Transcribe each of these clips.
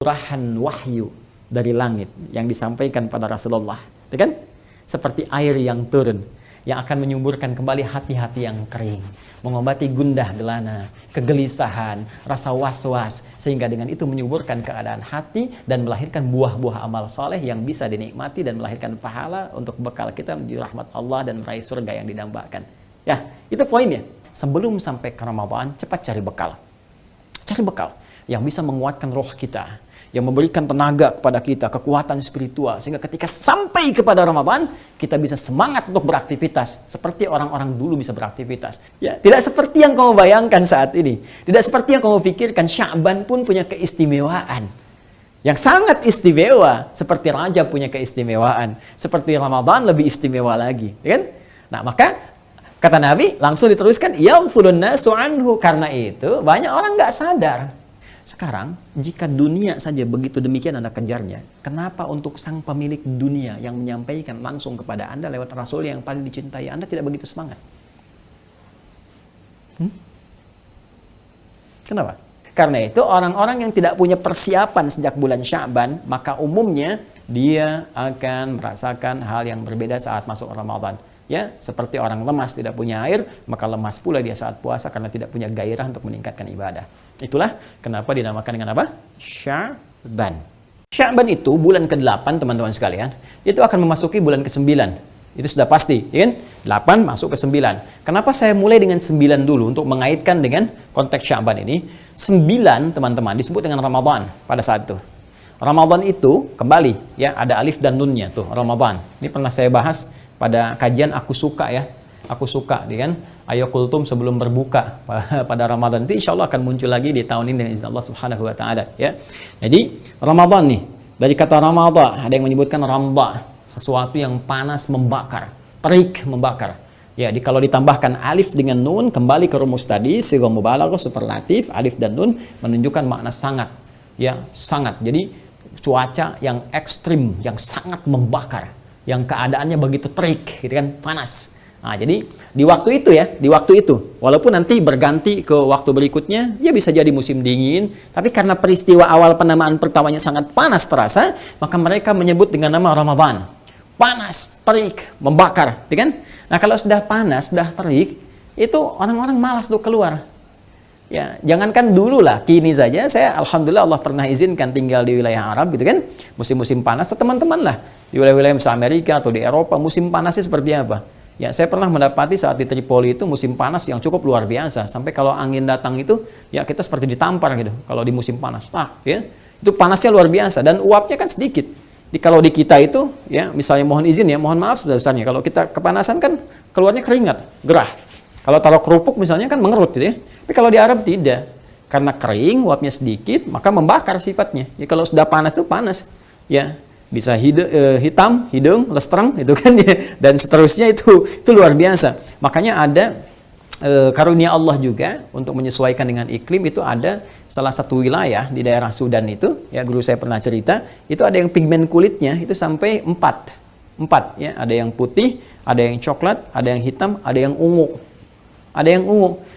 curahan wahyu dari langit yang disampaikan pada Rasulullah, ya kan? Seperti air yang turun, yang akan menyuburkan kembali hati-hati yang kering, mengobati gundah gelana, kegelisahan, rasa was-was, sehingga dengan itu menyuburkan keadaan hati dan melahirkan buah-buah amal soleh yang bisa dinikmati dan melahirkan pahala untuk bekal kita menuju rahmat Allah dan meraih surga yang didambakan. Ya, itu poinnya. Sebelum sampai ke Ramadan, cepat cari bekal. Cari bekal yang bisa menguatkan roh kita, yang memberikan tenaga kepada kita, kekuatan spiritual, sehingga ketika sampai kepada Ramadan, kita bisa semangat untuk beraktivitas, seperti orang-orang dulu bisa beraktivitas. Ya, tidak seperti yang kamu bayangkan saat ini, tidak seperti yang kamu pikirkan. Sya'ban pun punya keistimewaan yang sangat istimewa, seperti Rajab punya keistimewaan, seperti Ramadan lebih istimewa lagi, ya kan? Nah, maka kata Nabi langsung diteruskan, yaghfulun nasu anhu. Karena itu banyak orang nggak sadar. Sekarang, jika dunia saja begitu demikian Anda kejarnya, kenapa untuk sang pemilik dunia yang menyampaikan langsung kepada Anda lewat Rasul yang paling dicintai, Anda tidak begitu semangat? Kenapa? Karena itu orang-orang yang tidak punya persiapan sejak bulan Sya'ban, maka umumnya dia akan merasakan hal yang berbeda saat masuk Ramadan. Ya, seperti orang lemas tidak punya air, maka lemas pula dia saat puasa karena tidak punya gairah untuk meningkatkan ibadah. Itulah kenapa dinamakan dengan apa? Sya'ban. Sya'ban itu bulan ke-8, teman-teman sekalian. Itu akan memasuki bulan ke-9. Itu sudah pasti, ya kan? 8 masuk ke 9. Kenapa saya mulai dengan 9 dulu untuk mengaitkan dengan konteks Sya'ban ini? 9, teman-teman, disebut dengan Ramadan pada saat itu. Ramadan itu kembali, ya, ada alif dan nunnya tuh, Ramadan. Ini pernah saya bahas pada kajian Aku Suka, ya. Aku Suka, kan? Ayo kultum sebelum berbuka pada Ramadan. Itu insya Allah akan muncul lagi di tahun ini dengan izin Allah Subhanahu wa Ta'ala, ya. Jadi Ramadan nih, dari kata Ramadan ada yang menyebutkan ramda, sesuatu yang panas membakar, terik membakar. Ya, kalau ditambahkan alif dengan nun, kembali ke rumus tadi, sigha mubalaghah superlatif, alif dan nun menunjukkan makna sangat, ya, sangat. Jadi cuaca yang ekstrim, yang sangat membakar, yang keadaannya begitu terik, gitu kan, panas. Nah, jadi di waktu itu, ya, di waktu itu, walaupun nanti berganti ke waktu berikutnya, ya bisa jadi musim dingin, tapi karena peristiwa awal penamaan pertamanya sangat panas terasa, maka mereka menyebut dengan nama Ramadan. Panas, terik, membakar, gitu kan? Nah, kalau sudah panas, sudah terik, itu orang-orang malas tuh keluar. Ya, jangankan dulu lah, kini saja saya alhamdulillah Allah pernah izinkan tinggal di wilayah Arab, gitu kan? Musim-musim panas, atau teman-teman lah di wilayah-wilayah misalnya Amerika atau di Eropa, musim panasnya seperti apa? Ya, saya pernah mendapati saat di Tripoli itu musim panas yang cukup luar biasa. Sampai kalau angin datang itu, ya kita seperti ditampar gitu. Kalau di musim panas, ya, itu panasnya luar biasa dan uapnya kan sedikit. Kalau di kita itu, ya, misalnya mohon izin ya, mohon maaf sebesarnya. Kalau kita kepanasan kan keluarnya keringat, gerah. Kalau taruh kerupuk misalnya kan mengerut gitu ya. Tapi kalau di Arab tidak. Karena kering, uapnya sedikit, maka membakar sifatnya. Ya, kalau sudah panas itu panas. Ya, bisa hitam, hidung, lestreng, itu kan ya, dan seterusnya itu luar biasa. Makanya ada karunia Allah juga untuk menyesuaikan dengan iklim. Itu ada salah satu wilayah di daerah Sudan itu, ya, guru saya pernah cerita, itu ada yang pigmen kulitnya itu sampai 4, ya, ada yang putih, ada yang coklat, ada yang hitam, ada yang ungu.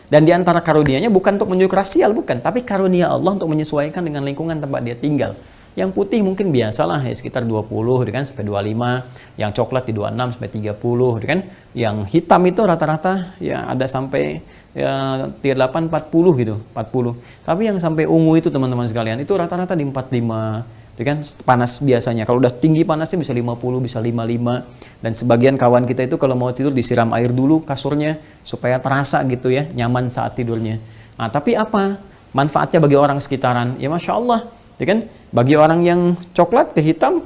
Dan di antara karunianya bukan untuk menunjuk rasial, bukan, tapi karunia Allah untuk menyesuaikan dengan lingkungan tempat dia tinggal. Yang putih mungkin biasalah, ya, sekitar 20 kan, sampai 25, yang coklat di 26 sampai 30 kan, yang hitam itu rata-rata ya ada sampai ya 38 40 gitu, 40. Tapi yang sampai ungu itu teman-teman sekalian itu rata-rata di 45, kan, panas biasanya. Kalau udah tinggi panasnya bisa 50, bisa 55. Dan sebagian kawan kita itu kalau mau tidur disiram air dulu kasurnya supaya terasa gitu ya, nyaman saat tidurnya. Nah, tapi apa manfaatnya bagi orang sekitaran? Ya Masya Allah, ya kan, bagi orang yang coklat ke hitam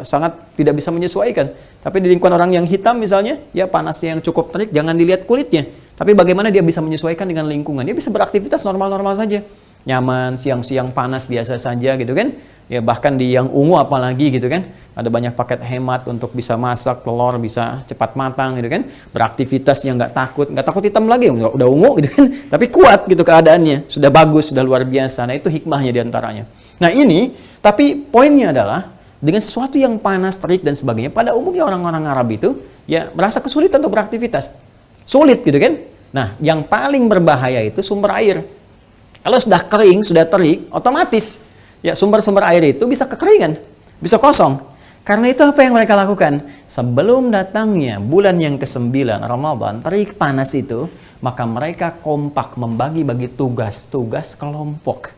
sangat tidak bisa menyesuaikan. Tapi di lingkungan orang yang hitam misalnya, ya panasnya yang cukup terik, jangan dilihat kulitnya, tapi bagaimana dia bisa menyesuaikan dengan lingkungan. Dia bisa beraktivitas normal-normal saja, nyaman, siang-siang panas biasa saja gitu kan. Ya, bahkan di yang ungu apalagi gitu kan, ada banyak paket hemat untuk bisa masak telur bisa cepat matang gitu kan, beraktivitasnya nggak takut hitam lagi, udah ungu gitu kan, tapi kuat gitu keadaannya, sudah bagus, sudah luar biasa. Nah, itu hikmahnya diantaranya. Nah ini, tapi poinnya adalah dengan sesuatu yang panas, terik dan sebagainya, pada umumnya orang-orang Arab itu ya merasa kesulitan untuk beraktivitas, sulit gitu kan. Nah, yang paling berbahaya itu sumber air. Kalau sudah kering, sudah terik, otomatis Ya, sumber-sumber air itu bisa kekeringan, bisa kosong. Karena itu apa yang mereka lakukan? Sebelum datangnya bulan yang ke-9 Ramadan, terik panas itu, maka mereka kompak membagi-bagi tugas-tugas kelompok.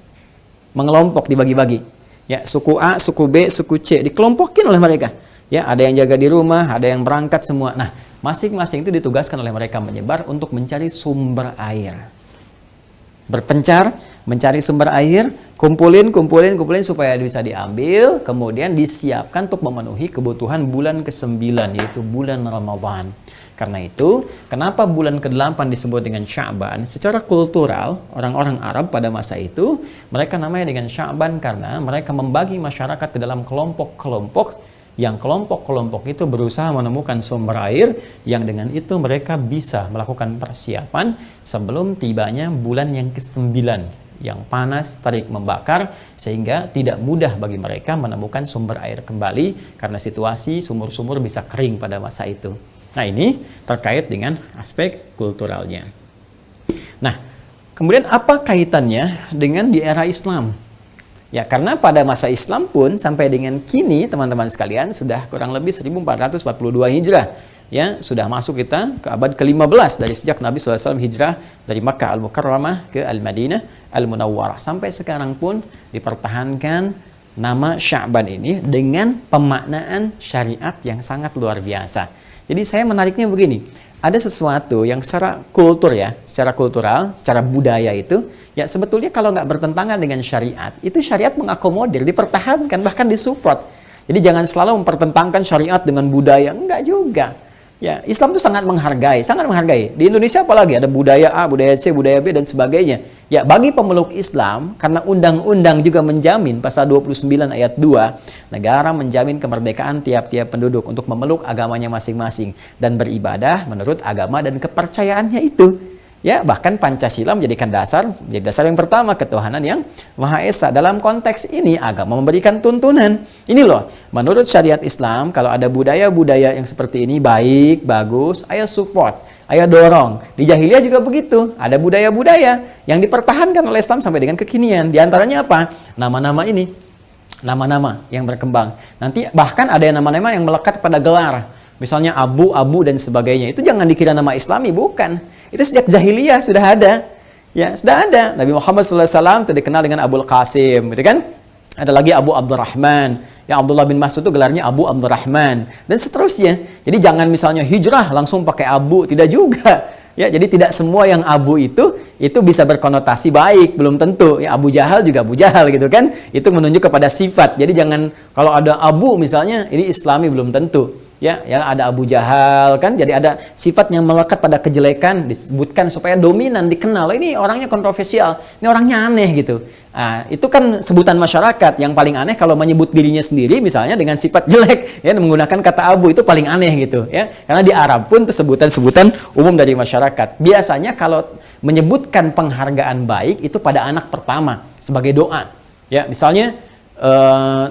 Mengelompok dibagi-bagi. Ya, suku A, suku B, suku C dikelompokin oleh mereka. Ya, ada yang jaga di rumah, ada yang berangkat semua. Nah, masing-masing itu ditugaskan oleh mereka menyebar untuk mencari sumber air. Berpencar, mencari sumber air, kumpulin supaya bisa diambil, kemudian disiapkan untuk memenuhi kebutuhan bulan ke-9, yaitu bulan Ramadan. Karena itu, kenapa bulan ke-8 disebut dengan Sya'ban? Secara kultural, orang-orang Arab pada masa itu, mereka namanya dengan Sya'ban karena mereka membagi masyarakat ke dalam kelompok-kelompok, yang kelompok-kelompok itu berusaha menemukan sumber air yang dengan itu mereka bisa melakukan persiapan sebelum tibanya bulan yang ke-9 yang panas, terik, membakar, sehingga tidak mudah bagi mereka menemukan sumber air kembali karena situasi sumur-sumur bisa kering pada masa itu. Nah, ini terkait dengan aspek kulturalnya. Nah, kemudian apa kaitannya dengan di era Islam? Ya, karena pada masa Islam pun sampai dengan kini teman-teman sekalian sudah kurang lebih 1442 Hijrah. Ya, sudah masuk kita ke abad ke-15 dari sejak Nabi SAW hijrah dari Makkah Al-Mukarramah ke Al-Madinah Al-Munawwarah. Sampai sekarang pun dipertahankan nama Sya'ban ini dengan pemaknaan syariat yang sangat luar biasa. Jadi saya menariknya begini. Ada sesuatu yang secara kultur ya, secara kultural, secara budaya itu, ya sebetulnya kalau nggak bertentangan dengan syariat, itu syariat mengakomodir, dipertahankan, bahkan disupport. Jadi jangan selalu mempertentangkan syariat dengan budaya, enggak juga. Ya, Islam itu sangat menghargai, sangat menghargai. Di Indonesia apalagi ada budaya A, budaya C, budaya B dan sebagainya. Ya, bagi pemeluk Islam, karena undang-undang juga menjamin pasal 29 ayat 2, negara menjamin kemerdekaan tiap-tiap penduduk untuk memeluk agamanya masing-masing dan beribadah menurut agama dan kepercayaannya itu. Ya, bahkan Pancasila menjadikan jadi dasar yang pertama ketuhanan yang Maha Esa. Dalam konteks ini agama memberikan tuntunan. Ini loh, menurut syariat Islam kalau ada budaya-budaya yang seperti ini baik, bagus, ayo support, ayo dorong. Di jahiliyah juga begitu. Ada budaya-budaya yang dipertahankan oleh Islam sampai dengan kekinian. Di antaranya apa? Nama-nama ini. Nama-nama yang berkembang. Nanti bahkan ada nama-nama yang melekat pada gelar. Misalnya Abu dan sebagainya. Itu jangan dikira nama Islami, bukan. Itu sejak jahiliyah sudah ada. Ya, sudah ada. Nabi Muhammad SAW itu dikenal dengan Abul Qasim, gitu kan? Ada lagi Abu Abdurrahman. Yang Abdullah bin Mas'ud itu gelarnya Abu Abdurrahman dan seterusnya. Jadi jangan misalnya hijrah langsung pakai Abu, tidak juga. Ya, jadi tidak semua yang Abu itu bisa berkonotasi baik, belum tentu. Ya, Abu Jahal juga Abu Jahal gitu kan. Itu menunjuk kepada sifat. Jadi jangan kalau ada Abu misalnya ini Islami, belum tentu. Ya, ada Abu Jahal kan, jadi ada sifat yang melekat pada kejelekan disebutkan supaya dominan dikenal. Ini orangnya kontroversial, ini orangnya aneh gitu. Nah, itu kan sebutan masyarakat. Yang paling aneh kalau menyebut dirinya sendiri misalnya dengan sifat jelek, ya menggunakan kata Abu itu paling aneh gitu. Ya, karena di Arab pun itu sebutan-sebutan umum dari masyarakat. Biasanya kalau menyebutkan penghargaan baik itu pada anak pertama sebagai doa. Ya, misalnya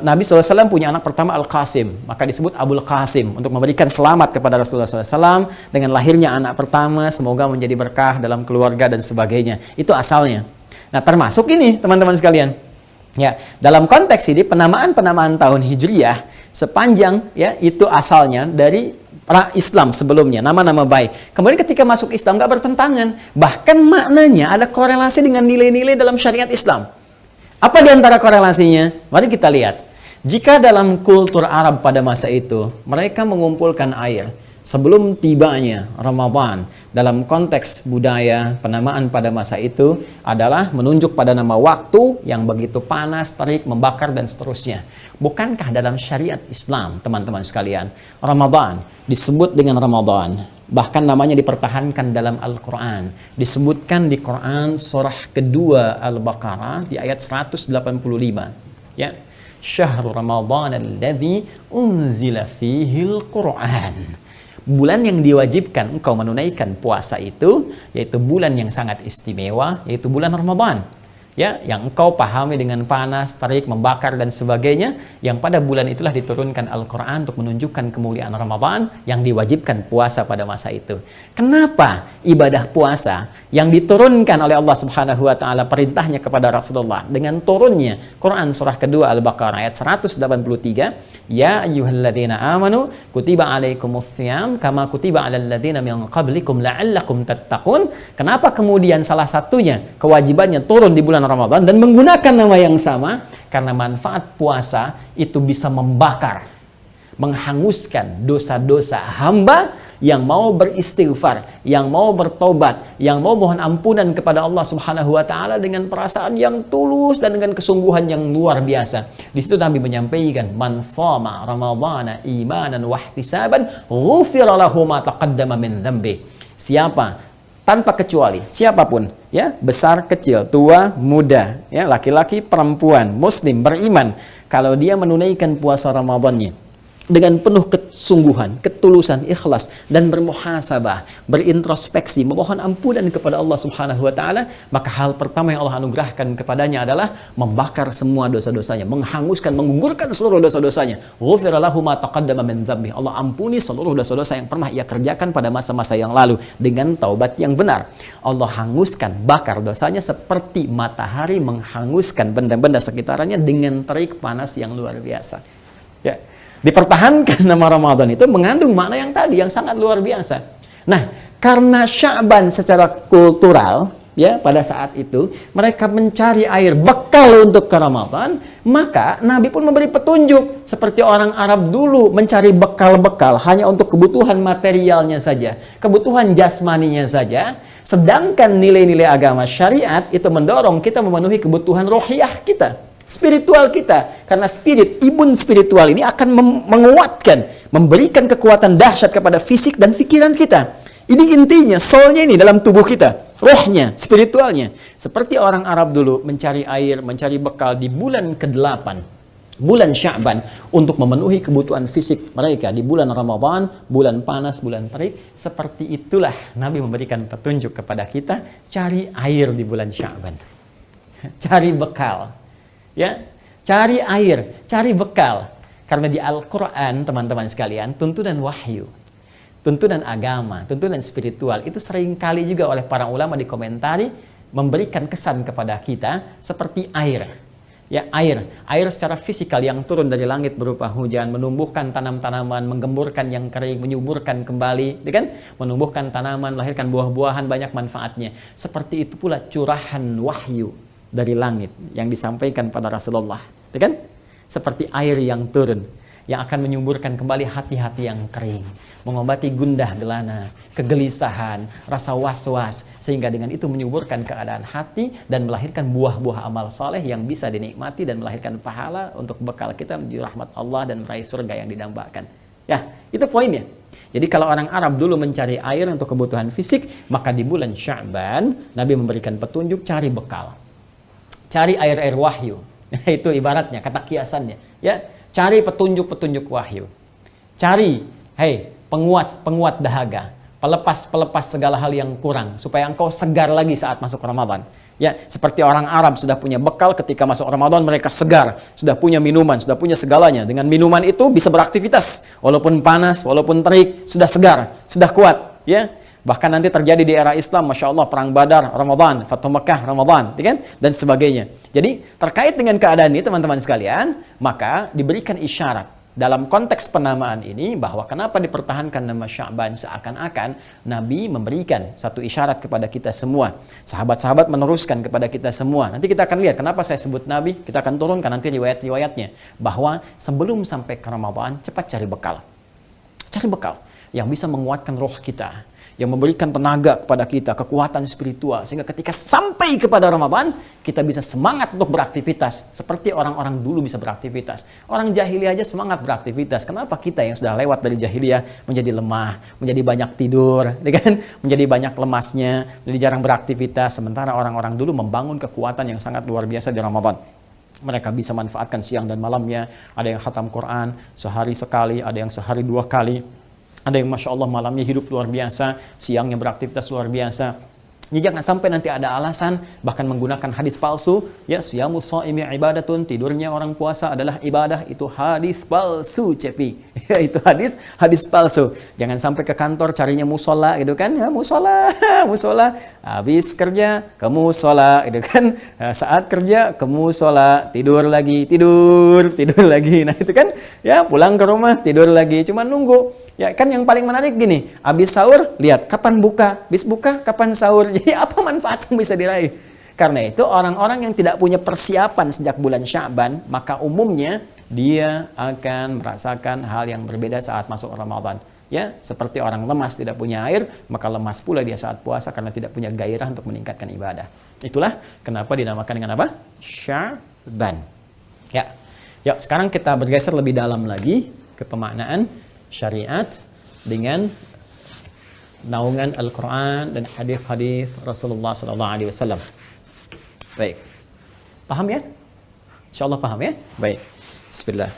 Nabi SAW punya anak pertama Al-Qasim, maka disebut Abul Qasim untuk memberikan selamat kepada Rasulullah SAW dengan lahirnya anak pertama, semoga menjadi berkah dalam keluarga dan sebagainya. Itu asalnya. Nah, termasuk ini teman-teman sekalian. Ya, dalam konteks ini penamaan-penamaan tahun Hijriyah sepanjang ya itu asalnya dari para Islam sebelumnya, nama-nama baik. Kemudian ketika masuk Islam nggak bertentangan, bahkan maknanya ada korelasi dengan nilai-nilai dalam syariat Islam. Apa di antara korelasinya? Mari kita lihat. Jika dalam kultur Arab pada masa itu, mereka mengumpulkan air sebelum tibanya Ramadan, dalam konteks budaya, penamaan pada masa itu adalah menunjuk pada nama waktu yang begitu panas, terik, membakar, dan seterusnya. Bukankah dalam syariat Islam, teman-teman sekalian, Ramadan disebut dengan Ramadan? Bahkan namanya dipertahankan dalam Al-Quran. Disebutkan di Quran surah kedua Al-Baqarah di ayat 185. Ya. Syahrul Ramadan alladzi unzila fihil Quran. Bulan yang diwajibkan engkau menunaikan puasa itu, yaitu bulan yang sangat istimewa, yaitu bulan Ramadan. ya, yang engkau pahami dengan panas, terik, membakar dan sebagainya, yang pada bulan itulah diturunkan Al-Quran untuk menunjukkan kemuliaan Ramadan yang diwajibkan puasa pada masa itu. Kenapa ibadah puasa yang diturunkan oleh Allah Subhanahu wa taala perintahnya kepada Rasulullah dengan turunnya Quran surah kedua Al-Baqarah ayat 183, ya ayyuhalladzina amanu kutiba alaikumussyam kama kutiba alal ladzina min qablikum la'allakum tattaqun. Kenapa kemudian salah satunya kewajibannya turun di bulan Ramadan dan menggunakan nama yang sama? Karena manfaat puasa itu bisa membakar, menghanguskan dosa-dosa hamba yang mau beristighfar, yang mau bertobat, yang mau mohon ampunan kepada Allah Subhanahu wa taala dengan perasaan yang tulus dan dengan kesungguhan yang luar biasa. Di situ Nabi menyampaikan, "Man shoma ramadhana imanan wa ihtisaban, ghufira lahu ma taqaddama min dzambi." Siapa, tanpa kecuali siapapun, ya, besar kecil, tua muda, ya, laki-laki perempuan, muslim beriman, kalau dia menunaikan puasa Ramadannya dengan penuh kesungguhan, ketulusan, ikhlas dan bermuhasabah, berintrospeksi, memohon ampunan kepada Allah Subhanahu wa taala, maka hal pertama yang Allah anugerahkan kepadanya adalah membakar semua dosa-dosanya, menghanguskan, menggugurkan seluruh dosa-dosanya. Ghufira lahu ma taqaddama min dzambi. Allah ampuni seluruh dosa-dosa yang pernah ia kerjakan pada masa-masa yang lalu dengan taubat yang benar. Allah hanguskan, bakar dosanya seperti matahari menghanguskan benda-benda sekitarnya dengan terik panas yang luar biasa. Ya. Dipertahankan nama Ramadan itu mengandung makna yang tadi yang sangat luar biasa. Nah, karena Sya'ban secara kultural, ya, pada saat itu mereka mencari air bekal untuk ke Ramadan, maka Nabi pun memberi petunjuk seperti orang Arab dulu mencari bekal-bekal hanya untuk kebutuhan materialnya saja, kebutuhan jasmaninya saja, sedangkan nilai-nilai agama syariat itu mendorong kita memenuhi kebutuhan rohiyah kita, spiritual kita, karena imun spiritual ini akan menguatkan, memberikan kekuatan dahsyat kepada fisik dan pikiran kita. Ini intinya, soulnya ini dalam tubuh kita, rohnya, spiritualnya. Seperti orang Arab dulu mencari air, mencari bekal di bulan ke-8, bulan Sya'ban, untuk memenuhi kebutuhan fisik mereka di bulan Ramadan, bulan panas, bulan terik. Seperti itulah Nabi memberikan petunjuk kepada kita, cari air di bulan Sya'ban, cari bekal. Ya, cari air, cari bekal. Karena di Al-Quran, teman-teman sekalian, tuntunan wahyu, tuntunan agama, tuntunan spiritual itu seringkali juga oleh para ulama dikomentari memberikan kesan kepada kita seperti air. Ya, air secara fisikal yang turun dari langit berupa hujan, menumbuhkan tanam-tanaman, menggemburkan yang kering, menyuburkan kembali, ya kan? Menumbuhkan tanaman, melahirkan buah-buahan, banyak manfaatnya. Seperti itu pula curahan wahyu dari langit yang disampaikan pada Rasulullah, ya kan? Seperti air yang turun, yang akan menyuburkan kembali hati-hati yang kering, mengobati gundah gelana, kegelisahan, rasa was-was, sehingga dengan itu menyuburkan keadaan hati dan melahirkan buah-buah amal saleh yang bisa dinikmati dan melahirkan pahala untuk bekal kita menuju rahmat Allah dan meraih surga yang didambakan. Ya, itu poinnya. Jadi kalau orang Arab dulu mencari air untuk kebutuhan fisik, maka di bulan Sya'ban Nabi memberikan petunjuk cari bekal. Cari air-air wahyu, itu ibaratnya, kata kiasannya, ya. Cari petunjuk-petunjuk wahyu. Cari, penguat dahaga, pelepas segala hal yang kurang, supaya engkau segar lagi saat masuk Ramadan. Ya, seperti orang Arab sudah punya bekal ketika masuk Ramadan, mereka segar, sudah punya minuman, sudah punya segalanya. Dengan minuman itu bisa beraktivitas, walaupun panas, walaupun terik, sudah segar, sudah kuat, ya. Bahkan nanti terjadi di era Islam, Masya Allah, Perang Badar, Ramadan, Fathu Makkah, Ramadan, kan? Dan sebagainya. Jadi, terkait dengan keadaan ini, teman-teman sekalian, maka diberikan isyarat dalam konteks penamaan ini, bahwa kenapa dipertahankan nama Sya'ban, seakan-akan Nabi memberikan satu isyarat kepada kita semua. Sahabat-sahabat meneruskan kepada kita semua. Nanti kita akan lihat kenapa saya sebut Nabi, kita akan turunkan nanti riwayat-riwayatnya. Bahwa sebelum sampai ke Ramadan, cepat cari bekal. Cari bekal yang bisa menguatkan roh kita, yang memberikan tenaga kepada kita, kekuatan spiritual, sehingga ketika sampai kepada Ramadan, kita bisa semangat untuk beraktivitas, seperti orang-orang dulu bisa beraktivitas. Orang jahiliyah aja semangat beraktivitas. Kenapa kita yang sudah lewat dari jahiliyah menjadi lemah, menjadi banyak tidur, kan? Menjadi banyak lemasnya, menjadi jarang beraktivitas, sementara orang-orang dulu membangun kekuatan yang sangat luar biasa di Ramadan. Mereka bisa manfaatkan siang dan malamnya. Ada yang khatam Quran sehari sekali, ada yang sehari 2 kali. Ada yang Masya Allah malamnya hidup luar biasa, siangnya beraktivitas luar biasa. Jadi jangan sampai nanti ada alasan bahkan menggunakan hadis palsu, ya siyamus shaimi ibadatun, tidurnya orang puasa adalah ibadah, itu hadis palsu, cepi. Ya, itu hadis palsu. Jangan sampai ke kantor carinya musola gitu kan, ya musola, musola. Habis kerja ke musola gitu kan. Saat kerja ke musola, tidur lagi, tidur lagi. Nah, itu kan ya pulang ke rumah tidur lagi, cuma nunggu. Ya kan yang paling menarik gini, habis sahur lihat kapan buka, habis buka kapan sahur. Jadi apa manfaat yang bisa diraih? Karena itu orang-orang yang tidak punya persiapan sejak bulan Sya'ban, maka umumnya dia akan merasakan hal yang berbeda saat masuk Ramadan. Ya, seperti orang lemas tidak punya air, maka lemas pula dia saat puasa karena tidak punya gairah untuk meningkatkan ibadah. Itulah kenapa dinamakan dengan apa? Sya'ban. Ya. Ya, sekarang kita bergeser lebih dalam lagi ke pemaknaan syariat dengan naungan Al-Quran dan hadis-hadis Rasulullah SAW. Baik, paham ya? Insyaallah paham ya? Baik, bismillah.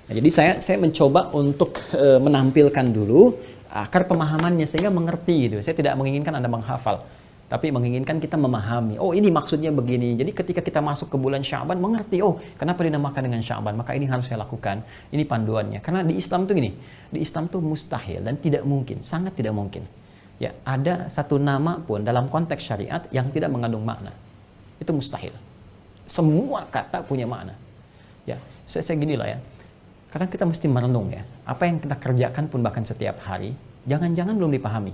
Nah, jadi saya mencoba untuk menampilkan dulu akar pemahamannya sehingga mengerti gitu. Saya tidak menginginkan Anda menghafal, tapi menginginkan kita memahami. Oh, ini maksudnya begini. Jadi ketika kita masuk ke bulan Sya'ban, mengerti, oh kenapa dinamakan dengan Sya'ban, maka ini harus saya lakukan. Ini panduannya. Karena di Islam tuh gini, di Islam tuh mustahil dan tidak mungkin, sangat tidak mungkin. Ya, ada satu nama pun dalam konteks syariat yang tidak mengandung makna. Itu mustahil. Semua kata punya makna. Ya, saya gini lah ya. Kadang kita mesti merenung ya. Apa yang kita kerjakan pun bahkan setiap hari, jangan-jangan belum dipahami.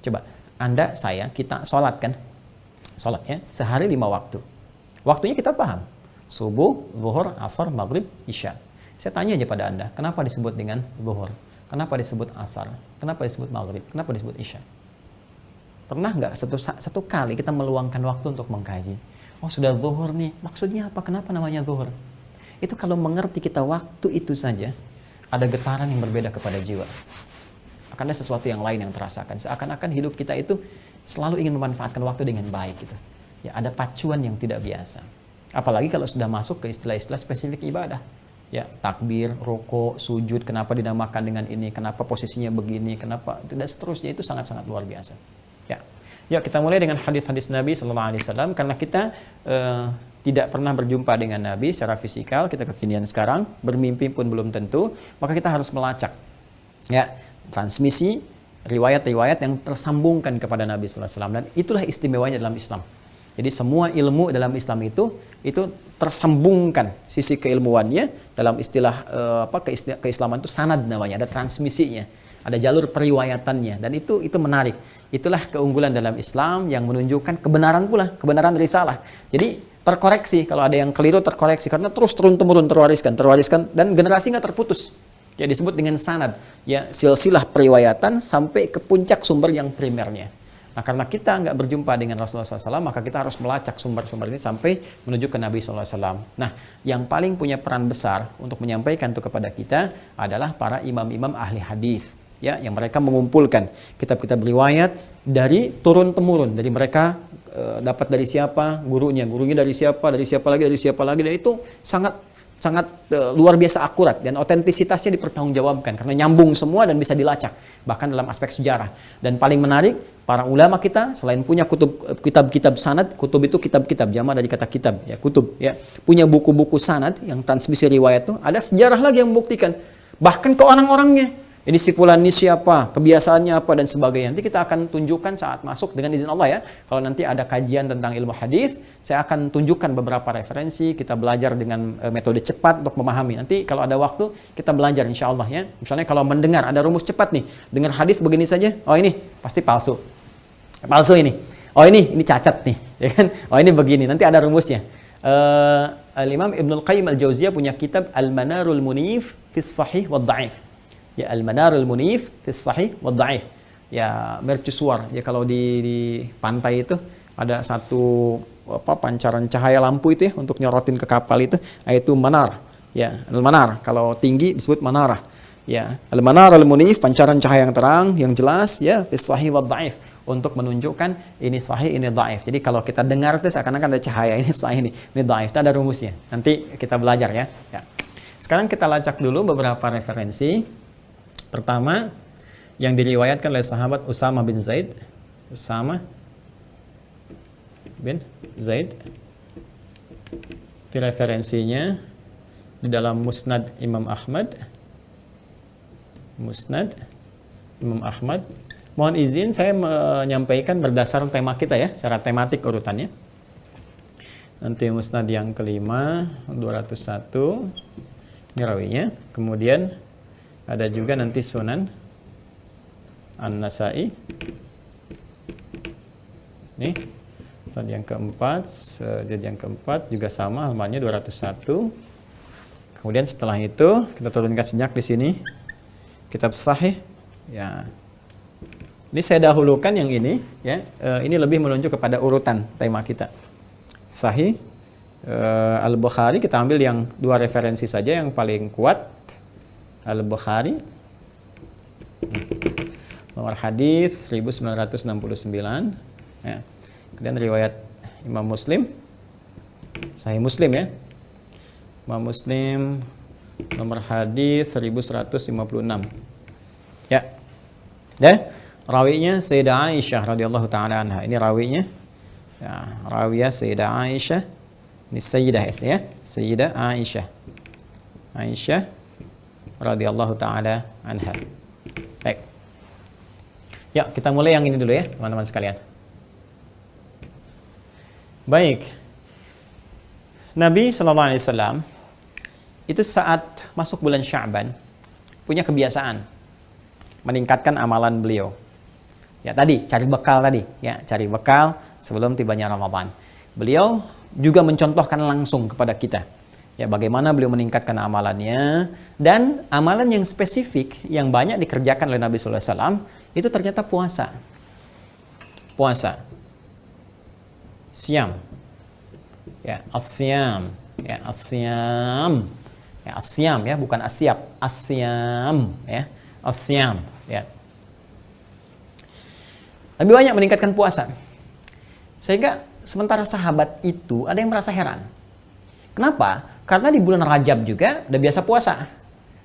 Coba, kita sholat kan, sholat ya, sehari 5 waktu. Waktunya kita paham, subuh, zuhur, asar, maghrib, isya. Saya tanya aja pada Anda, kenapa disebut dengan zuhur? Kenapa disebut asar? Kenapa disebut maghrib? Kenapa disebut isya? Pernah nggak satu kali kita meluangkan waktu untuk mengkaji? Oh sudah zuhur nih, maksudnya apa? Kenapa namanya zuhur? Itu kalau mengerti kita waktu itu saja, ada getaran yang berbeda kepada jiwa. Akan ada sesuatu yang lain yang terasakan. Seakan-akan hidup kita itu selalu ingin memanfaatkan waktu dengan baik gitu. Ya, ada pacuan yang tidak biasa. Apalagi kalau sudah masuk ke istilah-istilah spesifik ibadah. Ya, takbir, rukuk, sujud, kenapa dinamakan dengan ini, kenapa posisinya begini, kenapa tidak seterusnya, itu sangat-sangat luar biasa. Ya. Ya, kita mulai dengan hadis-hadis Nabi sallallahu alaihi wasallam karena kita tidak pernah berjumpa dengan Nabi secara fisikal, kita kekinian sekarang, bermimpi pun belum tentu, maka kita harus melacak. Ya, transmisi riwayat-riwayat yang tersambungkan kepada Nabi sallallahu alaihi wasallam, dan itulah istimewanya dalam Islam. Jadi semua ilmu dalam Islam itu tersambungkan sisi keilmuannya dalam istilah keislaman itu sanad namanya, ada transmisinya, ada jalur periwayatannya, dan itu menarik. Itulah keunggulan dalam Islam yang menunjukkan kebenaran pula, kebenaran risalah. Jadi terkoreksi kalau ada yang keliru, terkoreksi karena terus turun-temurun terwariskan dan generasi nggak terputus. Ya, disebut dengan sanad, ya silsilah periwayatan sampai ke puncak sumber yang primernya. Nah, karena kita nggak berjumpa dengan Rasulullah SAW, maka kita harus melacak sumber-sumber ini sampai menuju ke Nabi SAW. Nah, yang paling punya peran besar untuk menyampaikan itu kepada kita adalah para imam-imam ahli hadis, ya, yang mereka mengumpulkan kitab-kitab riwayat dari turun-temurun, dari mereka dapat dari siapa, gurunya dari siapa lagi, dan itu sangat luar biasa akurat dan otentisitasnya dipertanggungjawabkan karena nyambung semua dan bisa dilacak bahkan dalam aspek sejarah. Dan paling menarik, para ulama kita selain punya kitab-kitab sanad, kutub itu kitab-kitab, jama dari kata kitab ya, kutub ya, punya buku-buku sanad yang transmisi riwayat itu, ada sejarah lagi yang membuktikan bahkan ke orang-orangnya. Ini si fulan ini siapa, kebiasaannya apa, dan sebagainya. Nanti kita akan tunjukkan saat masuk dengan izin Allah ya. Kalau nanti ada kajian tentang ilmu hadis, saya akan tunjukkan beberapa referensi. Kita belajar dengan metode cepat untuk memahami. Nanti kalau ada waktu, kita belajar insya Allah ya. Misalnya kalau mendengar ada rumus cepat nih, dengar hadis begini saja, oh ini pasti palsu. Palsu ini. Oh ini cacat nih, ya kan? Oh ini begini, nanti ada rumusnya. Al-Imam Ibnul Qayyim Al-Jauziyah punya kitab Al-Manarul Munif fis Sahih wad Dha'if. Ya, Al-Manarul Munif fis Sahih wad Dha'if. Ya, mercusuar. Ya, kalau di pantai itu ada satu pancaran cahaya lampu itu ya, untuk nyorotin ke kapal itu, yaitu manar. Ya, al-manar. Kalau tinggi disebut manarah. Ya, al-manar al-munif, pancaran cahaya yang terang, yang jelas ya, fis Sahih wad Dha'if, untuk menunjukkan ini sahih, ini dhaif. Jadi kalau kita dengar itu seakan-akan ada cahaya, ini sahih, ini dhaif. Itu ada rumusnya. Nanti kita belajar ya. Ya. Sekarang kita lacak dulu beberapa referensi. Pertama, yang diriwayatkan oleh sahabat Usamah bin Zaid Usama bin Zaid. Itu referensinya di dalam Musnad Imam Ahmad. Musnad Imam Ahmad. Mohon izin saya menyampaikan berdasar tema kita ya, secara tematik urutannya. Nanti Musnad yang kelima 201 ini rawinya. Kemudian ada juga nanti Sunan An-Nasa'i. Nih, Musnad yang keempat, jadi yang keempat juga sama halamannya 201. Kemudian setelah itu kita turunkan sejak di sini kitab Sahih ya. Ini saya dahulukan yang ini ya. Ini lebih menunjuk kepada urutan tema kita. Sahih Al-Bukhari, kita ambil yang dua referensi saja yang paling kuat. Al-Bukhari nomor hadis 1969 ya. Kemudian riwayat Imam Muslim, Sahih Muslim ya. Imam Muslim nomor hadis 1156 ya. Rawinya Sayyidah Aisyah radhiyallahu taala anha. Ini rawinya ya, rawiyah Sayyidah Aisyah. Ini Sayyidah ya, Sayyidah Aisyah. Aisyah radhiyallahu taala anha. Baik. Ya, kita mulai yang ini dulu ya, teman-teman sekalian. Baik. Nabi sallallahu alaihi wasallam itu saat masuk bulan Sya'ban punya kebiasaan meningkatkan amalan beliau. Ya tadi, cari bekal tadi, ya, cari bekal sebelum tibanya Ramadan. Beliau juga mencontohkan langsung kepada kita, ya, bagaimana beliau meningkatkan amalannya, dan amalan yang spesifik yang banyak dikerjakan oleh Nabi sallallahu alaihi wasallam itu ternyata puasa. Puasa. Siam. Ya, as-siyam. Ya, as-siyam. Ya, as-siyam ya, bukan asyap. As-siyam ya. As-siyam ya. Lebih banyak meningkatkan puasa. Sehingga sementara sahabat itu ada yang merasa heran. Kenapa? Karena di bulan Rajab juga udah biasa puasa.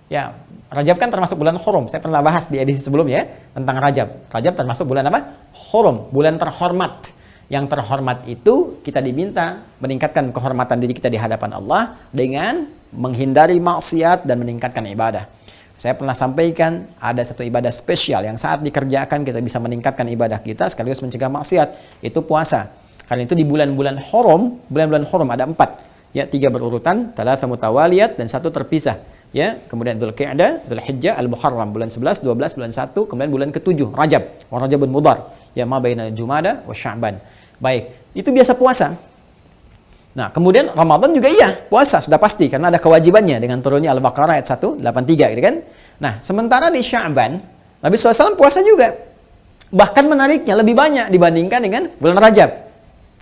Ya, Rajab kan termasuk bulan Hurum. Saya pernah bahas di edisi sebelumnya ya, tentang Rajab. Rajab termasuk bulan apa? Hurum, bulan terhormat. Yang terhormat itu kita diminta meningkatkan kehormatan diri kita di hadapan Allah dengan menghindari maksiat dan meningkatkan ibadah. Saya pernah sampaikan ada satu ibadah spesial yang saat dikerjakan kita bisa meningkatkan ibadah kita sekaligus mencegah maksiat, itu puasa. Karena itu di bulan-bulan Hurum, bulan-bulan Hurum ada 4, ya, 3 berurutan, 3 mutawaliyat dan 1 terpisah, ya. Kemudian Dzulqa'dah, Dzulhijjah, Al-Muharram bulan 11, 12, bulan 1, kemudian bulan ke-7 Rajab, wa Rajabun Mudhar, ya, ma baina Jumada wa Sya'ban. Baik, itu biasa puasa. Nah, kemudian Ramadan juga iya, puasa sudah pasti karena ada kewajibannya dengan turunnya Al-Baqarah ayat 183 gitu kan. Nah, sementara di Sya'ban Nabi SAW puasa juga. Bahkan menariknya lebih banyak dibandingkan dengan bulan Rajab.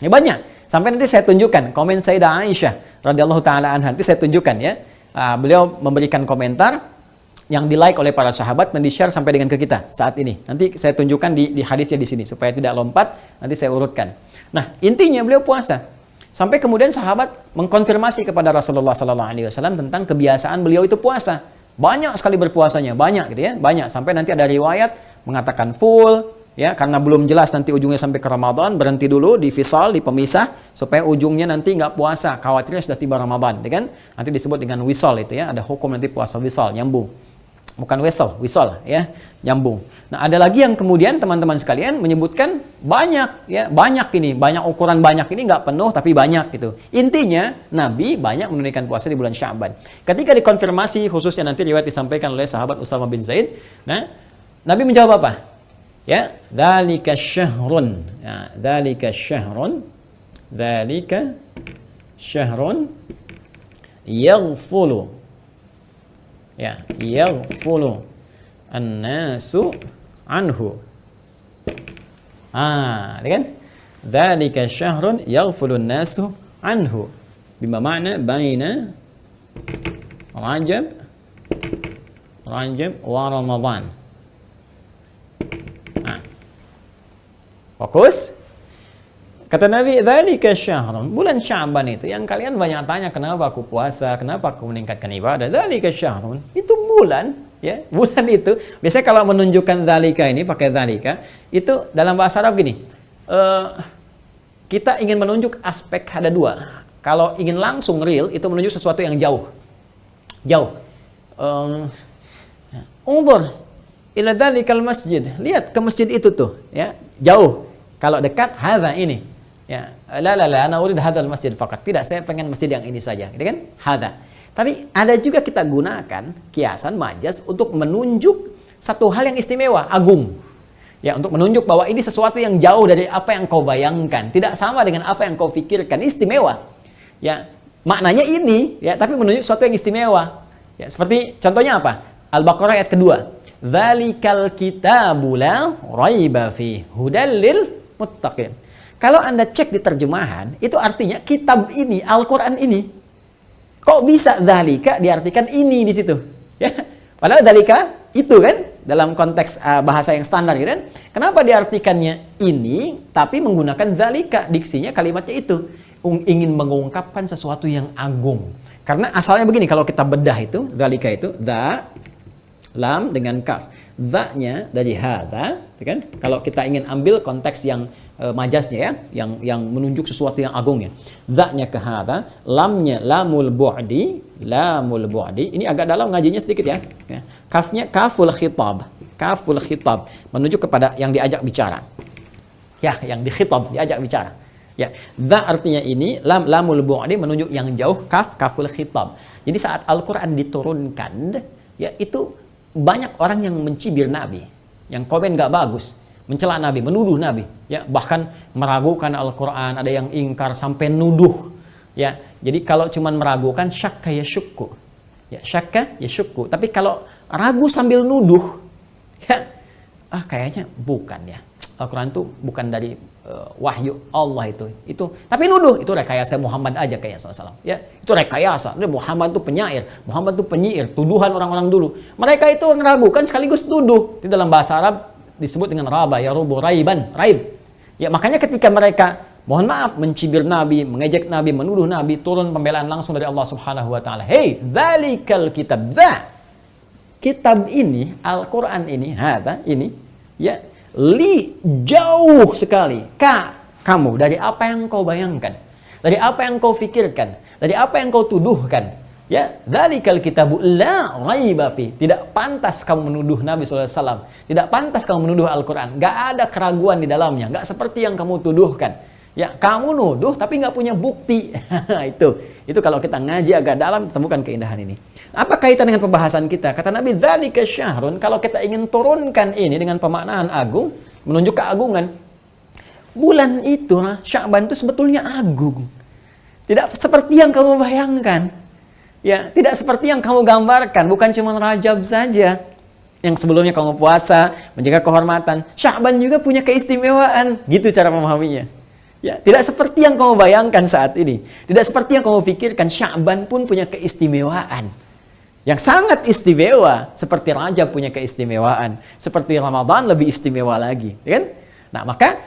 Ya banyak. Sampai nanti saya tunjukkan komen Sayyidah Aisyah radhiyallahu taala anha. Nanti saya tunjukkan ya. Beliau memberikan komentar yang di-like oleh para sahabat dan di-share sampai dengan ke kita saat ini. Nanti saya tunjukkan di hadisnya di sini supaya tidak lompat, nanti saya urutkan. Nah, intinya beliau puasa. Sampai kemudian sahabat mengkonfirmasi kepada Rasulullah SAW tentang kebiasaan beliau itu puasa. Banyak sekali berpuasanya, banyak gitu ya, banyak. Sampai nanti ada riwayat mengatakan full, ya, karena belum jelas nanti ujungnya sampai ke Ramadan, berhenti dulu di fisal, di pemisah, supaya ujungnya nanti nggak puasa, khawatirnya sudah tiba Ramadan, kan? Nanti disebut dengan wisal itu ya, ada hukum nanti puasa wisal, nyambung. Bukan wisal ya, nyambung. Nah, ada lagi yang kemudian teman-teman sekalian menyebutkan banyak ya, banyak ini, banyak ukuran banyak ini nggak penuh tapi banyak gitu. Intinya Nabi banyak menunaikan puasa di bulan Sya'ban. Ketika dikonfirmasi khususnya nanti riwayat disampaikan oleh sahabat Usama bin Zaid, nah, Nabi menjawab apa? Ya, dzalika syahrun. Ya, dzalika syahrun. Dzalika syahrun yaghfulu. Ya, yaghfulu an-nasu anhu. Kan? Dzalika syahrun yaghfulu an-nasu anhu. Bima makna baina Rajab wa Ramadan. Fokus. Kata Nabi, dzalika syahrun, bulan Sya'ban itu yang kalian banyak tanya kenapa aku puasa, kenapa aku meningkatkan ibadah. Dzalika syahrun, itu bulan Ya, bulan itu biasanya kalau menunjukkan dzalika ini pakai dzalika itu dalam bahasa Arab gini. Kita ingin menunjuk aspek ada dua. Kalau ingin langsung real itu menunjuk sesuatu yang jauh. Jauh. Unzur ila dzalikal masjid. Lihat ke masjid itu tuh, ya. Jauh. Kalau dekat hadza ini. Ya. La ana urid hadzal masjid faqat. Tidak, saya pengen masjid yang ini saja. Gitu kan? Hadza. Tapi ada juga kita gunakan kiasan majaz untuk menunjuk satu hal yang istimewa, agung. Ya, untuk menunjuk bahwa ini sesuatu yang jauh dari apa yang kau bayangkan, tidak sama dengan apa yang kau pikirkan, istimewa. Ya, maknanya ini, ya, tapi menunjuk sesuatu yang istimewa. Ya, seperti contohnya apa? Al-Baqarah ayat kedua. Dzalikal kitabu la raiba fi hudal lil muttaqin. Kalau Anda cek di terjemahan, itu artinya kitab ini, Al-Qur'an ini. Kok bisa dzalika diartikan ini di situ? Ya. Padahal dzalika itu kan dalam konteks bahasa yang standar gitu kan. Kenapa diartikannya ini tapi menggunakan dzalika, diksinya kalimatnya itu ingin mengungkapkan sesuatu yang agung. Karena asalnya begini, kalau kita bedah itu dzalika itu dza lam dengan kaf. Dza-nya dari hadza, kan? Kalau kita ingin ambil konteks yang majaznya ya, yang menunjuk sesuatu yang agung ya. Dza-nya ke hadza, lamnya lamul bu'di, lamul bu'di. Ini agak dalam ngajinya sedikit ya. Kafnya kaful khitab. Kaful khitab menunjuk kepada yang diajak bicara. Ya, yang dikhitab, diajak bicara. Ya, dza artinya ini, lamul bu'di menunjuk yang jauh, kaful khitab. Jadi saat Al-Qur'an diturunkan, ya itu banyak orang yang mencibir Nabi, yang komen gak bagus, mencela Nabi, menuduh Nabi, ya, bahkan meragukan Al-Qur'an, ada yang ingkar sampai nuduh, ya. Jadi kalau cuman meragukan syakka ya syukku. Ya, syakka ya syukku. Tapi kalau ragu sambil nuduh, ya, kayaknya bukan ya. Al-Qur'an itu bukan dari wahyu Allah itu. Tapi nuduh itu rekayasa Muhammad aja kayak SAW. Ya, itu rekayasa. Muhammad itu penyair, Muhammad itu penyair, tuduhan orang-orang dulu. Mereka itu meragukan sekaligus tuduh. Di dalam bahasa Arab disebut dengan raba, ya rubu raiban, raib. Ya, makanya ketika mereka mohon maaf mencibir Nabi, mengejek Nabi, menuduh Nabi, turun pembelaan langsung dari Allah Subhanahu wa taala. Hei, dzalikal kitab, kitab ini, Al-Qur'an ini, hadza ini, ya, li jauh sekali kamu dari apa yang kau bayangkan, dari apa yang kau pikirkan, dari apa yang kau tuduhkan. Ya, dzalikal kitabu la raiba fi. Tidak pantas kamu menuduh Nabi SAW. Tidak pantas kamu menuduh Al-Quran. Gak ada keraguan di dalamnya. Gak seperti yang kamu tuduhkan. Ya, kamu nuduh tapi gak punya bukti. Itu kalau kita ngaji agak dalam temukan keindahan ini. Apa kaitan dengan pembahasan kita? Kata Nabi, dzalika syahrun. Kalau kita ingin turunkan ini dengan pemaknaan agung, menunjuk keagungan, bulan itu, Sya'ban itu sebetulnya agung. Tidak seperti yang kamu bayangkan. Ya, tidak seperti yang kamu gambarkan, bukan cuma Rajab saja. Yang sebelumnya kamu puasa, menjaga kehormatan. Sya'ban juga punya keistimewaan. Gitu cara memahaminya. Ya, tidak seperti yang kamu bayangkan saat ini. Tidak seperti yang kamu pikirkan. Sya'ban pun punya keistimewaan. Yang sangat istimewa. Seperti Rajab punya keistimewaan. Seperti Ramadan lebih istimewa lagi. Ya kan? Nah, maka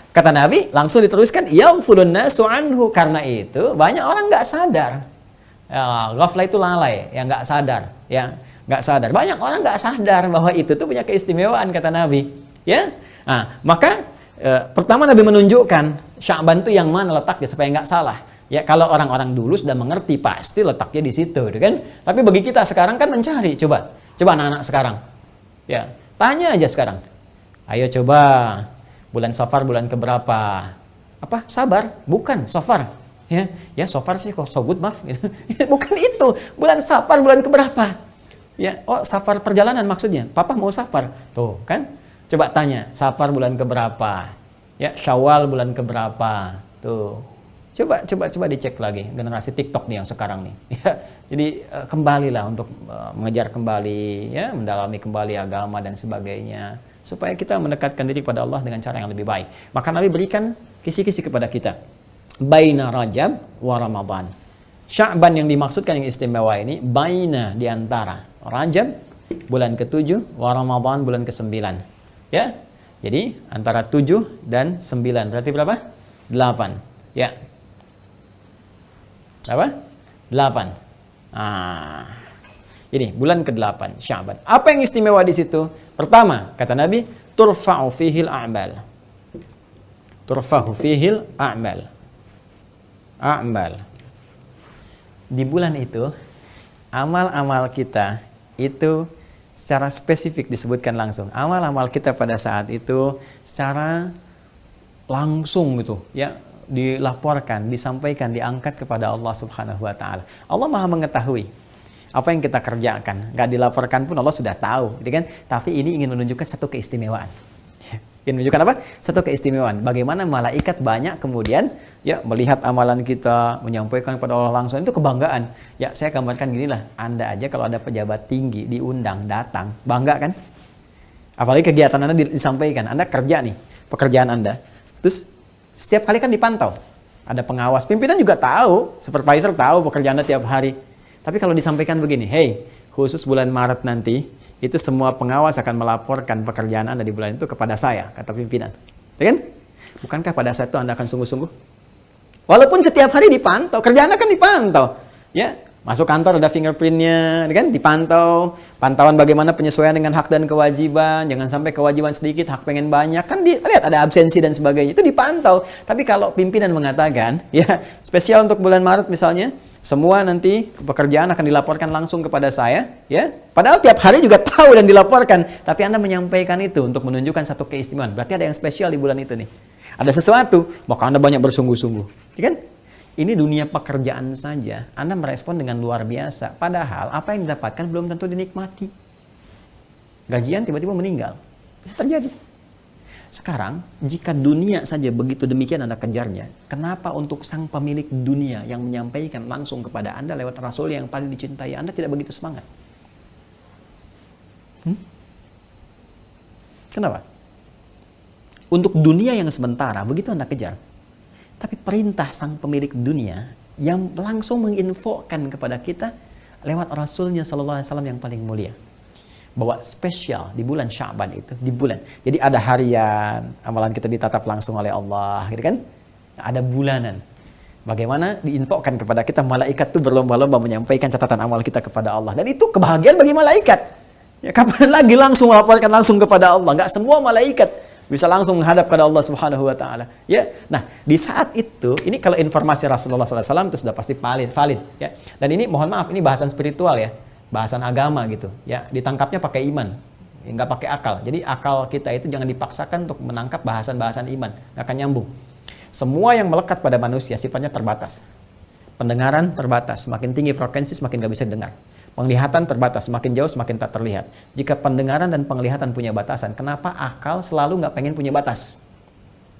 kata Nabi langsung diteruskan, yaghfulun nasu anhu. Karena itu banyak orang nggak sadar. Ya, ghaflah itu lalai, yang nggak sadar, ya nggak sadar. Banyak orang nggak sadar bahwa itu tuh punya keistimewaan kata Nabi, ya. Nah, maka pertama Nabi menunjukkan Sya'ban itu yang mana letaknya supaya nggak salah. Ya, kalau orang-orang dulu sudah mengerti pasti letaknya di situ, kan? Tapi bagi kita sekarang kan mencari, coba anak-anak sekarang, ya tanya aja sekarang. Ayo coba bulan Safar bulan keberapa? Apa? Sabar? Bukan Safar. Ya Safar sih kok so good maaf gitu. Bukan itu. Bulan Safar bulan keberapa? Ya, oh Safar perjalanan maksudnya. Papa mau Safar. Tuh, kan? Coba tanya, Safar bulan keberapa? Ya, Syawal bulan keberapa? Tuh. Coba dicek lagi generasi TikTok nih yang sekarang nih. Ya, jadi kembalilah untuk mengejar kembali, ya, mendalami kembali agama dan sebagainya supaya kita mendekatkan diri kepada Allah dengan cara yang lebih baik. Maka Nabi berikan kisi-kisi kepada kita. Baina Rajab wa Ramadan. Sya'ban yang dimaksudkan yang istimewa ini baina, di antara Rajab bulan ke-7 wa Ramadan bulan ke-9. Ya. Jadi antara 7 dan 9. Berarti berapa? 8. Ya. Berapa? 8. Ini bulan ke-8 Sya'ban. Apa yang istimewa di situ? Pertama, kata Nabi, turfa'u fihil a'mal. Turfa'u fihil a'mal. A'mal. Di bulan itu, amal-amal kita itu secara spesifik disebutkan langsung. Amal-amal kita pada saat itu secara langsung gitu, ya, dilaporkan, disampaikan, diangkat kepada Allah Subhanahu wa taala. Allah Maha mengetahui apa yang kita kerjakan. Nggak dilaporkan pun Allah sudah tahu, gitu kan? Tapi ini ingin menunjukkan satu keistimewaan. Ingin menunjukkan apa? Satu keistimewaan. Bagaimana malaikat banyak kemudian ya melihat amalan kita, menyampaikan kepada Allah langsung, itu kebanggaan. Ya, saya gambarkan ginilah, Anda aja kalau ada pejabat tinggi diundang datang, bangga kan? Apalagi kegiatan Anda disampaikan, Anda kerja nih, pekerjaan Anda. Terus setiap kali kan dipantau. Ada pengawas, pimpinan juga tahu, supervisor tahu pekerjaan Anda tiap hari. Tapi kalau disampaikan begini, hey, khusus bulan Maret nanti, itu semua pengawas akan melaporkan pekerjaan Anda di bulan itu kepada saya, kata pimpinan. Ya kan? Bukankah pada saat itu Anda akan sungguh-sungguh? Walaupun setiap hari dipantau, kerjaan Anda kan dipantau. Ya, masuk kantor ada fingerprintnya, kan? Dipantau. Pantauan bagaimana penyesuaian dengan hak dan kewajiban. Jangan sampai kewajiban sedikit, hak pengen banyak. Kan lihat ada absensi dan sebagainya. Itu dipantau. Tapi kalau pimpinan mengatakan, ya spesial untuk bulan Maret misalnya, semua nanti pekerjaan akan dilaporkan langsung kepada saya, ya. Padahal tiap hari juga tahu dan dilaporkan, tapi Anda menyampaikan itu untuk menunjukkan satu keistimewaan. Berarti ada yang spesial di bulan itu nih. Ada sesuatu, maka Anda banyak bersungguh-sungguh, ya kan? Ini dunia pekerjaan saja, Anda merespon dengan luar biasa. Padahal apa yang didapatkan belum tentu dinikmati. Gajian tiba-tiba meninggal, bisa terjadi. Sekarang, jika dunia saja begitu demikian Anda kejarnya, kenapa untuk sang pemilik dunia yang menyampaikan langsung kepada Anda lewat Rasul yang paling dicintai, Anda tidak begitu semangat? Kenapa? Untuk dunia yang sementara, begitu Anda kejar. Tapi perintah sang pemilik dunia yang langsung menginfokan kepada kita lewat Rasulnya Sallallahu Alaihi Wasallam yang paling mulia. Bahwa spesial di bulan Sya'ban itu, di bulan. Jadi ada harian, amalan kita ditatap langsung oleh Allah, gitu kan? Ada bulanan. Bagaimana diinfokan kepada kita, malaikat itu berlomba-lomba menyampaikan catatan amal kita kepada Allah. Dan itu kebahagiaan bagi malaikat. Ya, kapan lagi langsung melaporkan langsung kepada Allah? Nggak semua malaikat bisa langsung menghadap kepada Allah Subhanahu wa taala. Ya. Nah, di saat itu, ini kalau informasi Rasulullah SAW itu sudah pasti valid, ya. Dan ini mohon maaf, ini bahasan spiritual ya. Bahasan agama gitu, ya, ditangkapnya pakai iman, ya, nggak pakai akal. Jadi akal kita itu jangan dipaksakan untuk menangkap bahasan-bahasan iman, nggak akan nyambung. Semua yang melekat pada manusia sifatnya terbatas. Pendengaran terbatas, semakin tinggi frekuensi semakin nggak bisa didengar. Penglihatan terbatas, semakin jauh semakin tak terlihat. Jika pendengaran dan penglihatan punya batasan, kenapa akal selalu nggak pengen punya batas?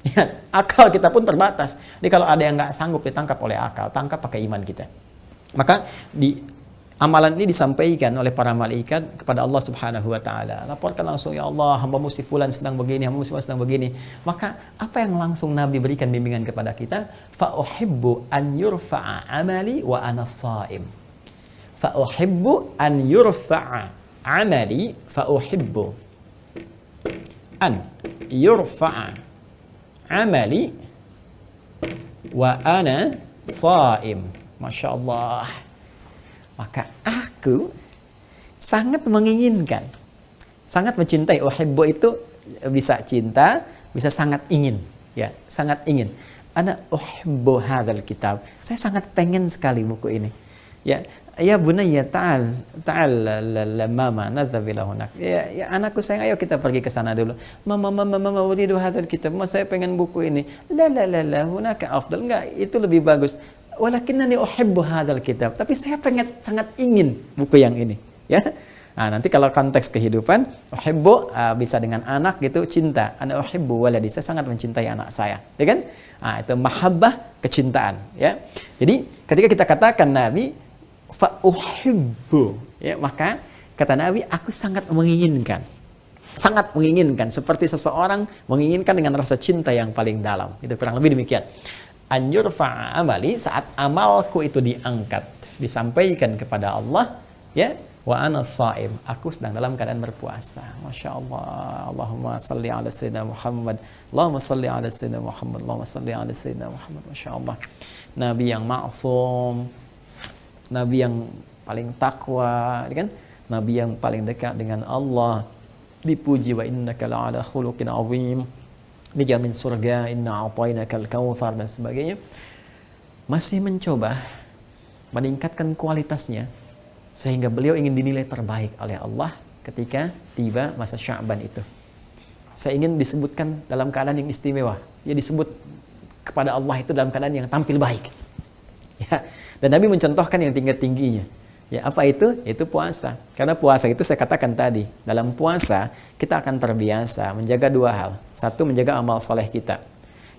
Ya, akal kita pun terbatas. Jadi kalau ada yang nggak sanggup ditangkap oleh akal, tangkap pakai iman kita. Maka amalan ini disampaikan oleh para malaikat kepada Allah Subhanahu wa taala. Laporkan langsung, ya Allah, hamba-Mu si fulan sedang begini, hamba-Mu si fulan sedang begini. Maka apa yang langsung Nabi berikan bimbingan kepada kita? Fa uhibbu an yurfa'a amali wa ana shaim. Fa uhibbu an yurfa'a amali, fa uhibbu an yurfa'a amali wa ana shaim. Masya Allah. Maka aku sangat menginginkan, sangat mencintai. Uhibbu itu bisa cinta, bisa sangat ingin, ya, sangat ingin. Ana uhibbu hadzal kitab. Saya sangat pengen sekali buku ini. Ya, ya bunayya ta'al mama nadhhab ila hunak. Ya anakku sayang, ayo kita pergi ke sana dulu. Mama uridu hadzal kitab. Mama, saya pengen buku ini. La hunaka afdal. Enggak, itu lebih bagus. Walakinnani uhibbu hadzal kitab. Tapi saya sangat ingin buku yang ini, ya. Nah, nanti kalau konteks kehidupan, uhibbu bisa dengan anak gitu, cinta. Ana uhibbu waladi, saya sangat mencintai anak saya, ya kan? Nah, itu mahabbah, kecintaan, ya. Jadi, ketika kita katakan Nabi fa uhibbu, ya, maka kata Nabi, aku sangat menginginkan. Sangat menginginkan, seperti seseorang menginginkan dengan rasa cinta yang paling dalam. Itu kurang lebih demikian. Anjur fa'amali, saat amalku itu diangkat, disampaikan kepada Allah, ya, wa ana shaim, aku sedang dalam keadaan berpuasa. Masya Allah. Allahumma salli ala sayyidina Muhammad, Allahumma salli ala sayyidina Muhammad, Allahumma salli ala sayyidina Muhammad. Masya Allah. Nabi yang ma'sum, Nabi yang paling takwa, kan? Nabi yang paling dekat dengan Allah, dipuji wa innaka la'ala khuluqin azim, dijamin surga, inna a'tainakal kautsar dan sebagainya, masih mencoba meningkatkan kualitasnya sehingga beliau ingin dinilai terbaik oleh Allah ketika tiba masa Sya'ban itu. Saya ingin disebutkan dalam keadaan yang istimewa. Ya, disebut kepada Allah itu dalam keadaan yang tampil baik. Ya, dan Nabi mencontohkan yang tinggi-tingginya. Ya, apa itu? Itu puasa. Karena puasa itu saya katakan tadi, dalam puasa kita akan terbiasa menjaga dua hal. Satu, menjaga amal soleh kita.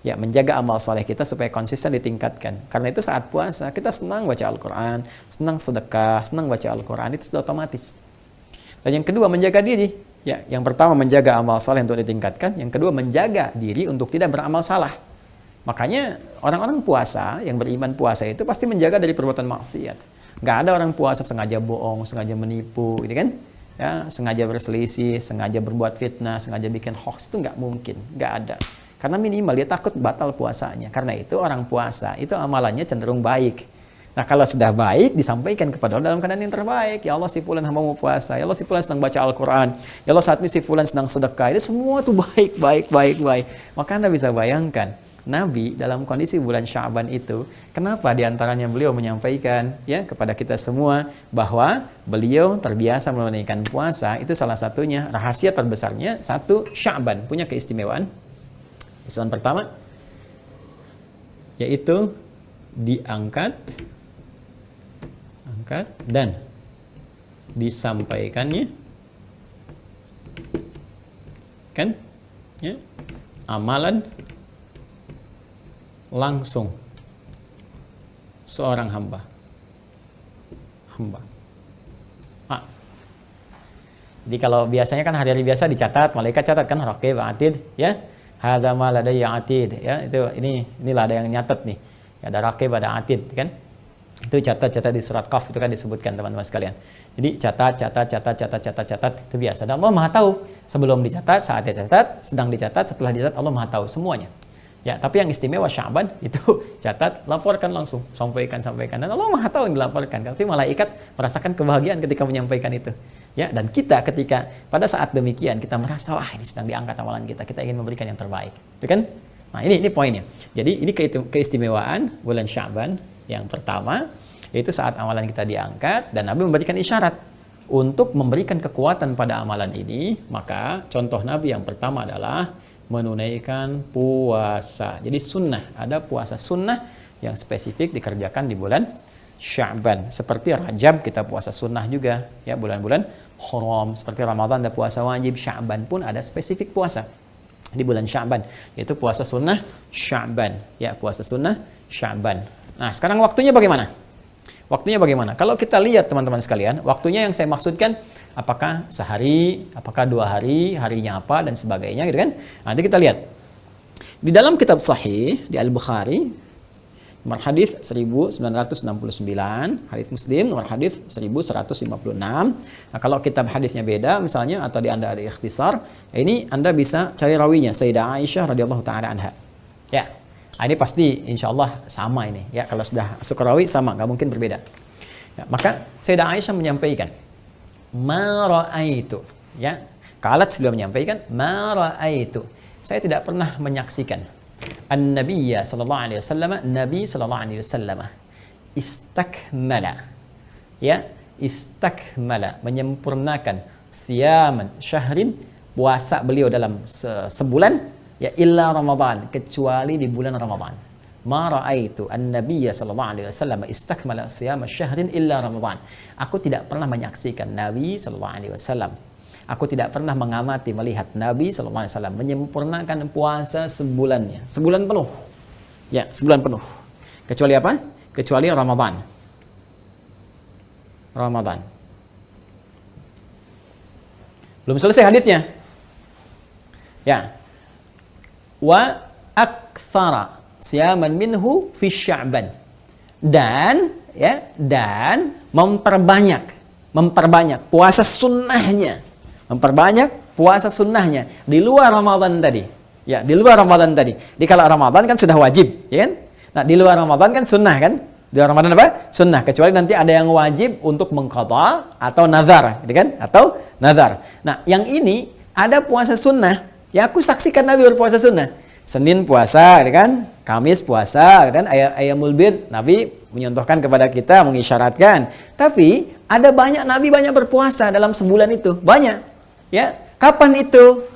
Ya, menjaga amal soleh kita supaya konsisten ditingkatkan. Karena itu saat puasa kita senang baca Al-Quran, senang sedekah, senang baca Al-Quran, itu sudah otomatis. Dan yang kedua, menjaga diri. Ya, yang pertama menjaga amal saleh untuk ditingkatkan, yang kedua menjaga diri untuk tidak beramal salah. Makanya orang-orang puasa, yang beriman puasa itu pasti menjaga dari perbuatan maksiat. Nggak ada orang puasa sengaja bohong, sengaja menipu, gitu kan? Ya, sengaja berselisih, sengaja berbuat fitnah, sengaja bikin hoax, itu nggak mungkin, nggak ada. Karena minimal dia takut batal puasanya. Karena itu orang puasa itu amalannya cenderung baik. Nah, kalau sudah baik, disampaikan kepada Allah dalam keadaan yang terbaik. Ya Allah, si fulan hamba mau puasa. Ya Allah, si fulan sedang baca Al-Quran. Ya Allah, saat ini si fulan sedang sedekah. Itu semua tuh baik. Maka Anda bisa bayangkan, Nabi dalam kondisi bulan Sya'ban itu, kenapa diantaranya beliau menyampaikan ya kepada kita semua bahwa beliau terbiasa menunaikan puasa, itu salah satunya, rahasia terbesarnya, satu, Sya'ban punya keistimewaan. Keistimewaan pertama, yaitu diangkat dan disampaikannya kan ya amalan langsung seorang hamba. Jadi kalau biasanya kan hari-hari biasa dicatat, malaikat catat kan, raqib atid ya, hadza ma ladayya atid ya, itu inilah ada yang nyatet nih. Ya, ada raqib, ada atid kan. Itu catat di surat Qaf itu kan disebutkan teman-teman sekalian. Jadi catat itu biasa. Dan Allah Maha tahu sebelum dicatat, saat dicatat, sedang dicatat, setelah dicatat, Allah Maha tahu semuanya. Ya, tapi yang istimewa Sya'ban itu catat, laporkan langsung, sampaikan dan Allah Maha tahu yang dilaporkan. Tapi malaikat merasakan kebahagiaan ketika menyampaikan itu. Ya, dan kita ketika pada saat demikian kita merasa wah ini sedang diangkat amalan kita ingin memberikan yang terbaik. Itu kan? Nah, ini poinnya. Jadi ini keistimewaan bulan Sya'ban. Yang pertama, yaitu saat amalan kita diangkat dan Nabi memberikan isyarat untuk memberikan kekuatan pada amalan ini. Maka contoh Nabi yang pertama adalah menunaikan puasa. Jadi sunnah, ada puasa sunnah yang spesifik dikerjakan di bulan Sya'ban. Seperti Rajab kita puasa sunnah juga, ya bulan-bulan haram. Seperti Ramadan ada puasa wajib, Sya'ban pun ada spesifik puasa di bulan Sya'ban, yaitu puasa sunnah Sya'ban. Ya, puasa sunnah Sya'ban. Nah, sekarang waktunya bagaimana? Waktunya bagaimana? Kalau kita lihat teman-teman sekalian, waktunya yang saya maksudkan apakah sehari, apakah 2 hari, harinya apa dan sebagainya gitu kan. Nanti kita lihat. Di dalam kitab sahih di Al-Bukhari nomor hadis 1969, hadis Muslim nomor hadis 1156. Nah, kalau kitab hadisnya beda misalnya atau di Anda ada ikhtisar, ini Anda bisa cari rawinya Sayyidah Aisyah radhiyallahu taala anha. Ya. Nah, ini pasti insya Allah sama ini ya, kalau sudah masuk rawi sama, nggak mungkin berbeda ya. Maka Sayyidah Aisyah menyampaikan ma ra'aitu ya, qalat beliau menyampaikan ma ra'aitu, saya tidak pernah menyaksikan an-nabiyya sallallahu alaihi wasallam, Nabi sallallahu alaihi wasallam istakmala ya, istakmala menyempurnakan siyaman syahrin, puasa beliau dalam sebulan ya, illa Ramadan, kecuali di bulan Ramadan. Ma ra'aitu an-nabiyya sallallahu alaihi wasallam istakmala siyama syahrin illa Ramadan. Aku tidak pernah menyaksikan Nabi sallallahu alaihi wasallam. Aku tidak pernah mengamati melihat Nabi sallallahu alaihi wasallam menyempurnakan puasa sebulannya, sebulan penuh. Ya, sebulan penuh. Kecuali apa? Kecuali Ramadan. Ramadan. Belum selesai hadisnya. Ya. Wa aktsara siyaman minhu fi Sya'ban, dan memperbanyak puasa sunnahnya, di luar Ramadan tadi. Ya, di luar Ramadan tadi. Di kalau Ramadan kan sudah wajib, ya kan? Nah, di luar Ramadan kan sunnah kan? Di Ramadan apa? Sunnah. Kecuali nanti ada yang wajib untuk mengqadha atau nazar, gitu kan? Atau nazar. Nah, yang ini ada puasa sunnah. Ya, aku saksikan Nabi berpuasa sunnah. Senin puasa, gitu kan? Kamis puasa, dan Ayyamul Bid Nabi menyontohkan kepada kita, mengisyaratkan. Tapi ada banyak Nabi banyak berpuasa dalam sebulan itu. Banyak. Ya, kapan itu?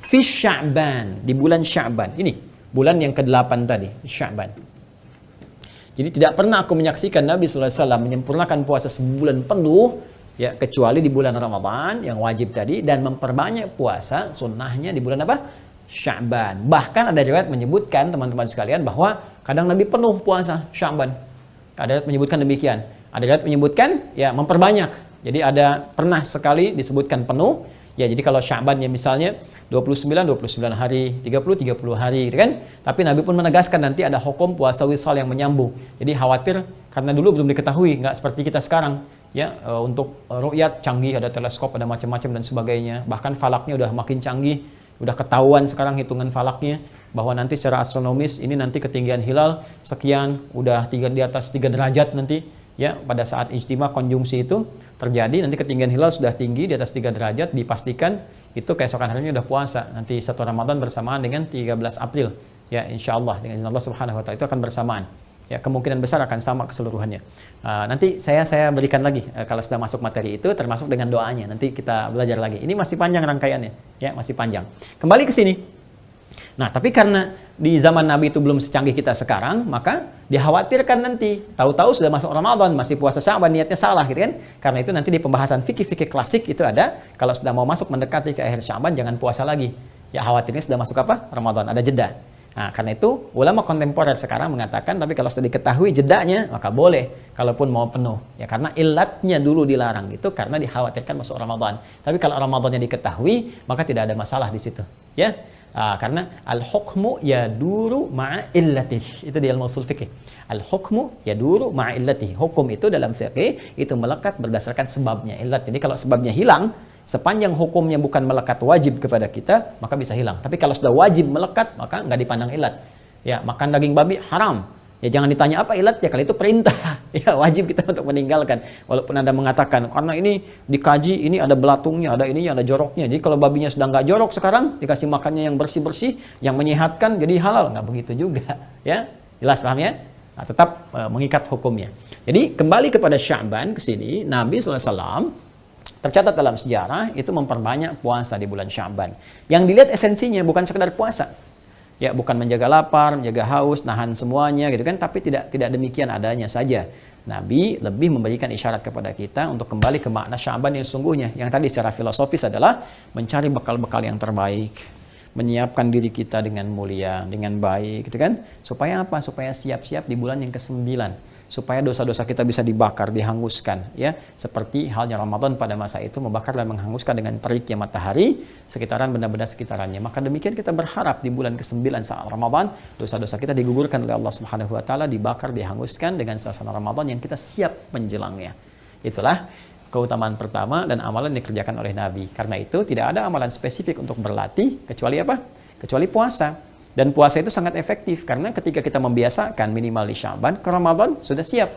Fi Sya'ban, di bulan Sya'ban. Ini bulan yang ke-8 tadi, Sya'ban. Jadi tidak pernah aku menyaksikan Nabi sallallahu alaihi wasallam menyempurnakan puasa sebulan penuh, ya, kecuali di bulan Ramadan yang wajib tadi, dan memperbanyak puasa sunnahnya di bulan apa? Sya'ban. Bahkan ada riwayat menyebutkan, teman-teman sekalian, bahwa kadang Nabi penuh puasa Sya'ban. Ada riwayat menyebutkan demikian. Ada riwayat menyebutkan ya memperbanyak. Jadi ada pernah sekali disebutkan penuh. Ya, jadi kalau Sya'ban ya misalnya 29 hari, 30 hari, gitu kan? Tapi Nabi pun menegaskan nanti ada hukum puasa wisal yang menyambung. Jadi khawatir karena dulu belum diketahui, nggak seperti kita sekarang. Ya, untuk ru'yat canggih, ada teleskop, ada macam-macam dan sebagainya. Bahkan falaknya udah makin canggih. Udah ketahuan sekarang hitungan falaknya bahwa nanti secara astronomis ini nanti ketinggian hilal sekian, udah di atas 3 derajat nanti, ya, pada saat ijtima konjungsi itu terjadi, nanti ketinggian hilal sudah tinggi di atas 3 derajat, dipastikan itu keesokan harinya udah puasa. Nanti 1 Ramadan bersamaan dengan 13 April. Ya, insya Allah dengan izin Allah Subhanahu wa taala itu akan bersamaan. Ya, kemungkinan besar akan sama keseluruhannya. Nanti saya berikan lagi kalau sudah masuk materi itu, termasuk dengan doanya. Nanti kita belajar lagi. Ini masih panjang rangkaiannya, ya, masih panjang. Kembali ke sini. Nah, tapi karena di zaman Nabi itu belum secanggih kita sekarang, maka dikhawatirkan nanti tahu-tahu sudah masuk Ramadan, masih puasa Sya'ban, niatnya salah, gitu kan? Karena itu nanti di pembahasan fikih-fikih klasik itu ada, kalau sudah mau masuk mendekati ke akhir Sya'ban jangan puasa lagi. Ya, khawatirnya sudah masuk apa? Ramadan, ada jeda. Nah, karena itu ulama kontemporer sekarang mengatakan, tapi kalau sudah diketahui jedanya, maka boleh, kalaupun mau penuh. Ya, karena ilatnya dulu dilarang itu karena dikhawatirkan masuk Ramadan. Tapi kalau Ramadannya diketahui, maka tidak ada masalah di situ. Ya, karena al-hukmu yaduru ma'a illatih. Itu di ilmu ushul fikih. Al-hukmu yaduru ma'a illatih. Hukum itu dalam fikih itu melekat berdasarkan sebabnya, illat. Jadi kalau sebabnya hilang, sepanjang hukumnya bukan melekat wajib kepada kita, maka bisa hilang. Tapi kalau sudah wajib melekat, maka nggak dipandang ilat. Ya, makan daging babi haram. Ya, jangan ditanya apa ilatnya, kalau itu perintah. Ya, wajib kita untuk meninggalkan. Walaupun Anda mengatakan, karena ini dikaji, ini ada belatungnya, ada ininya, ada joroknya. Jadi kalau babinya sudah nggak jorok sekarang, dikasih makannya yang bersih-bersih, yang menyehatkan, jadi halal. Nggak begitu juga. Ya, jelas paham ya? Nah, tetap mengikat hukumnya. Jadi kembali kepada Sya'ban ke sini, Nabi SAW tercatat dalam sejarah itu memperbanyak puasa di bulan Sya'ban. Yang dilihat esensinya bukan sekedar puasa. Ya, bukan menjaga lapar, menjaga haus, nahan semuanya gitu kan, tapi tidak demikian adanya saja. Nabi lebih memberikan isyarat kepada kita untuk kembali ke makna Sya'ban yang sesungguhnya. Yang tadi secara filosofis adalah mencari bekal-bekal yang terbaik, menyiapkan diri kita dengan mulia, dengan baik gitu kan. Supaya apa? Supaya siap-siap di bulan yang ke-9. Supaya dosa-dosa kita bisa dibakar, dihanguskan, ya, seperti halnya Ramadan pada masa itu membakar dan menghanguskan dengan teriknya matahari sekitaran benda-benda sekitarannya. Maka demikian kita berharap di bulan ke-9 saat Ramadan dosa-dosa kita digugurkan oleh Allah Subhanahu wa taala, dibakar, dihanguskan dengan suasana Ramadan yang kita siap menjelangnya. Itulah keutamaan pertama dan amalan yang dikerjakan oleh Nabi. Karena itu tidak ada amalan spesifik untuk berlatih kecuali apa? Kecuali puasa. Dan puasa itu sangat efektif karena ketika kita membiasakan minimal di Sya'ban, ke Ramadan sudah siap.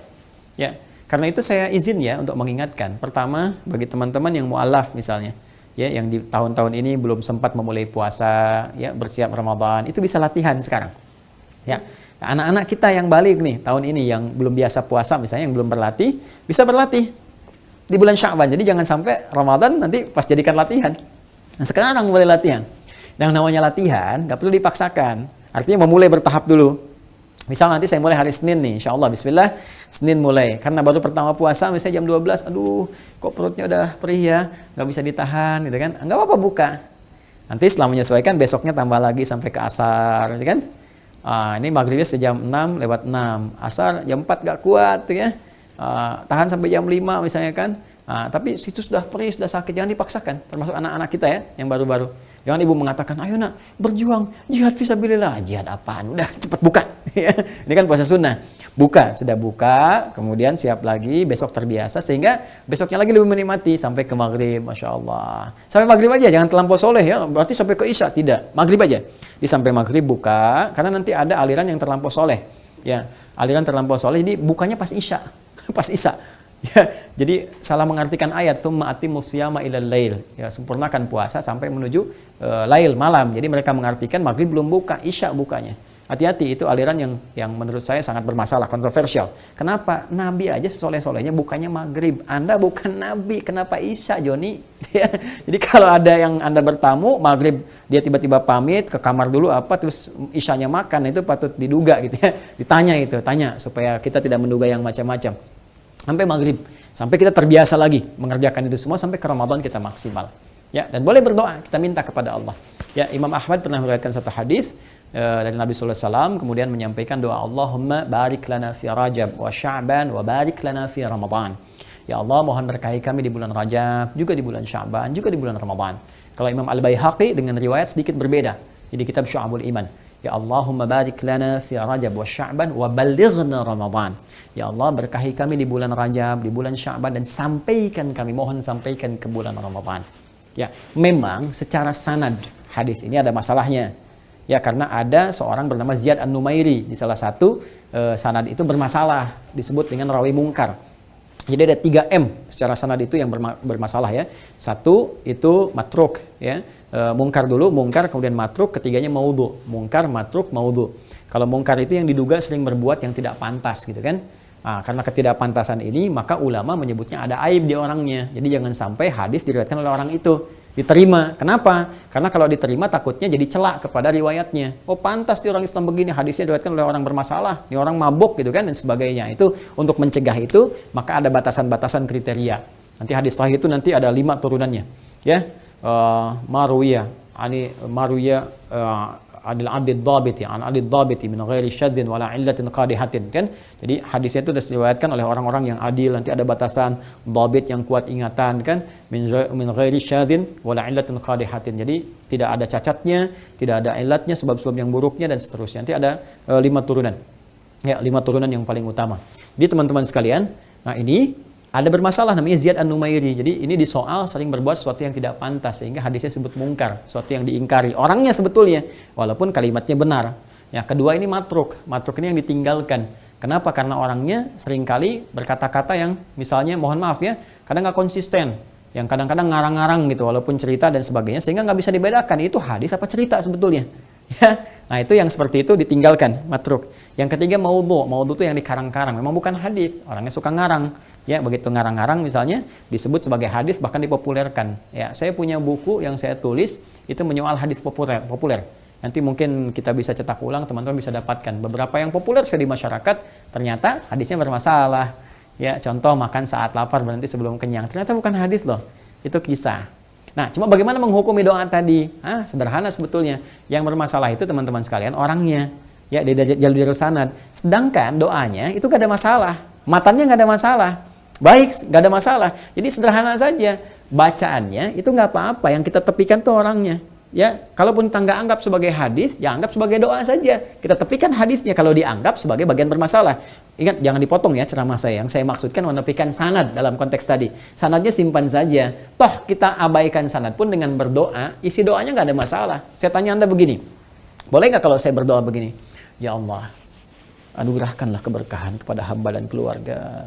Ya, karena itu saya izin ya untuk mengingatkan. Pertama, bagi teman-teman yang mu'alaf misalnya, ya, yang di tahun-tahun ini belum sempat memulai puasa, ya, bersiap Ramadan, itu bisa latihan sekarang. Ya, anak-anak kita yang balik nih tahun ini yang belum biasa puasa misalnya, yang belum berlatih, bisa berlatih di bulan Sya'ban. Jadi jangan sampai Ramadan nanti pas jadikan latihan. Nah, sekarang mulai latihan. Yang namanya latihan nggak perlu dipaksakan. Artinya memulai bertahap dulu. Misal nanti saya mulai hari Senin nih, insya Allah, bismillah, Senin mulai. Karena baru pertama puasa, misalnya jam 12, aduh, kok perutnya udah perih ya, nggak bisa ditahan, gitu kan. Nggak apa-apa buka. Nanti setelah menyesuaikan, besoknya tambah lagi sampai ke asar, gitu kan. Ini maghribnya sejam 6 lewat 6. Asar jam 4 nggak kuat, tuh ya. Tahan sampai jam 5 misalnya kan. Tapi situ sudah perih, sudah sakit, jangan dipaksakan. Termasuk anak-anak kita ya, yang baru-baru. Jangan ibu mengatakan, ayo nak, berjuang, jihad fisabilillah. Jihad apaan? Udah cepat buka. Ini kan puasa sunnah. Buka, sudah buka, kemudian siap lagi, besok terbiasa, sehingga besoknya lagi lebih menikmati sampai ke maghrib, Masya Allah. Sampai maghrib aja, jangan terlampau soleh ya, berarti sampai ke isya, tidak. Maghrib aja. Di sampai maghrib buka, karena nanti ada aliran yang terlampau soleh. Ya, aliran terlampau soleh. Jadi bukanya pas Isya. Pas Isya. Ya, jadi salah mengartikan ayat tsumma atimmus syiyama ilal lail. Ya, sempurnakan puasa sampai menuju lail malam. Jadi mereka mengartikan maghrib belum buka, Isya bukanya. Hati-hati, itu aliran yang menurut saya sangat bermasalah, kontroversial. Kenapa? Nabi aja sesoleh-solehnya bukannya maghrib. Anda bukan Nabi, kenapa Isya, Joni? Jadi kalau ada yang Anda bertamu, maghrib dia tiba-tiba pamit ke kamar dulu terus Isyanya makan, itu patut diduga gitu ya. Tanya supaya kita tidak menduga yang macam-macam. Sampai maghrib, sampai kita terbiasa lagi mengerjakan itu semua sampai ke Ramadan kita maksimal. Ya, dan boleh berdoa, kita minta kepada Allah. Ya, Imam Ahmad pernah meriwayatkan satu hadis dari Nabi sallallahu alaihi wasallam, kemudian menyampaikan doa, Allahumma barik lana fi Rajab wa Sya'ban wa barik lana fi Ramadan. Ya Allah, mohon berkahi kami di bulan Rajab, juga di bulan Sya'ban, juga di bulan Ramadan. Kalau Imam Al-Baihaqi dengan riwayat sedikit berbeda. Di kitab Syu'abul Iman. Ya Allahumma barik lana fi Rajab wa Sya'ban wa ballighna Ramadan. Ya Allah, berkahi kami di bulan Rajab, di bulan Sya'ban, dan sampaikan kami, mohon sampaikan ke bulan Ramadan. Ya, memang secara sanad hadis ini ada masalahnya. Ya, karena ada seorang bernama Ziyad An-Numairi di salah satu sanad itu bermasalah, disebut dengan rawi mungkar. Jadi ada 3M secara sanad itu yang bermasalah ya. Satu itu matruk ya. Mungkar dulu, mungkar kemudian matruk, ketiganya maudhu. Mungkar, matruk, maudhu. Kalau mungkar itu yang diduga sering berbuat yang tidak pantas gitu kan. Nah, karena ketidakpantasan ini maka ulama menyebutnya ada aib di orangnya. Jadi jangan sampai hadis diriwayatkan oleh orang itu diterima. Kenapa? Karena kalau diterima takutnya jadi celak kepada riwayatnya. Oh, pantas di orang Islam begini, hadisnya diriwayatkan oleh orang bermasalah, ini orang mabuk gitu kan dan sebagainya. Itu untuk mencegah itu maka ada batasan-batasan kriteria. Nanti hadis sahih itu nanti ada 5 turunannya. Ya. Maruya adil abid dhabiti an adil dhabiti min ghairi syaddin wala illatin qadihatin kan. Jadi hadisnya itu sudah diriwayatkan oleh orang-orang yang adil, nanti ada batasan dhabit yang kuat ingatan kan, min ghairi syaddin wala illatin qadihatin. Jadi tidak ada cacatnya, tidak ada illatnya, sebab-sebab yang buruknya dan seterusnya. Nanti ada 5 turunan. Ya, 5 turunan yang paling utama. Jadi teman-teman sekalian, nah ini ada bermasalah namanya Ziyad An-Numairi. Jadi ini disoal sering berbuat sesuatu yang tidak pantas sehingga hadisnya disebut mungkar, sesuatu yang diingkari. Orangnya sebetulnya walaupun kalimatnya benar. Ya, kedua ini matruk. Matruk ini yang ditinggalkan. Kenapa? Karena orangnya seringkali berkata-kata yang misalnya mohon maaf ya, kadang nggak konsisten. Yang kadang-kadang ngarang-ngarang gitu walaupun cerita dan sebagainya sehingga nggak bisa dibedakan itu hadis apa cerita sebetulnya. Ya, nah itu yang seperti itu ditinggalkan, matruk. Yang ketiga maudhu. Maudhu itu yang dikarang-karang, memang bukan hadis. Orangnya suka ngarang. Ya, begitu ngarang-ngarang misalnya disebut sebagai hadis bahkan dipopulerkan. Ya, saya punya buku yang saya tulis itu menyoal hadis populer. Nanti mungkin kita bisa cetak ulang, teman-teman bisa dapatkan. Beberapa yang populer sekali di masyarakat ternyata hadisnya bermasalah. Ya, contoh makan saat lapar berhenti sebelum kenyang. Ternyata bukan hadis loh. Itu kisah. Nah, cuma bagaimana menghukumi doa tadi? Sederhana sebetulnya. Yang bermasalah itu teman-teman sekalian orangnya. Ya, di jalur sanad. Sedangkan doanya itu gak ada masalah. Matannya gak ada masalah. Baik, gak ada masalah. Jadi sederhana saja. Bacaannya itu gak apa-apa. Yang kita tepikan tuh orangnya. Ya, kalaupun kita nggak anggap sebagai hadis, ya anggap sebagai doa saja. Kita tepikan hadisnya kalau dianggap sebagai bagian bermasalah. Ingat, jangan dipotong ya ceramah saya. Yang saya maksudkan menepikan sanad dalam konteks tadi. Sanadnya simpan saja. Toh kita abaikan sanad pun dengan berdoa, isi doanya nggak ada masalah. Saya tanya Anda begini, boleh nggak kalau saya berdoa begini? Ya Allah, anugerahkanlah keberkahan kepada hamba dan keluarga.